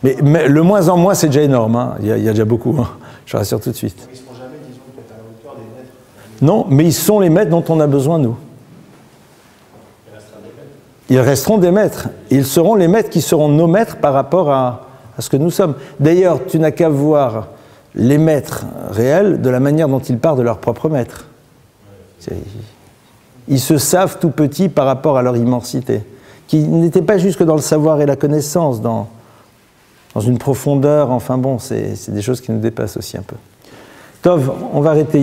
Mais le moins en moins, c'est déjà énorme. Hein. Il y a déjà beaucoup. Hein. Je rassure tout de suite. Ils ne seront jamais, disons, peut-être à la hauteur des maîtres. Non, mais ils sont les maîtres dont on a besoin, nous. Ils resteront des maîtres. Ils seront les maîtres qui seront nos maîtres par rapport à ce que nous sommes. D'ailleurs, tu n'as qu'à voir les maîtres réels de la manière dont ils parlent de leur propre maître. Ils se savent tout petits par rapport à leur immensité, qui n'était pas juste que dans le savoir et la connaissance, dans une profondeur, enfin bon, c'est des choses qui nous dépassent aussi un peu. Tov, on va arrêter.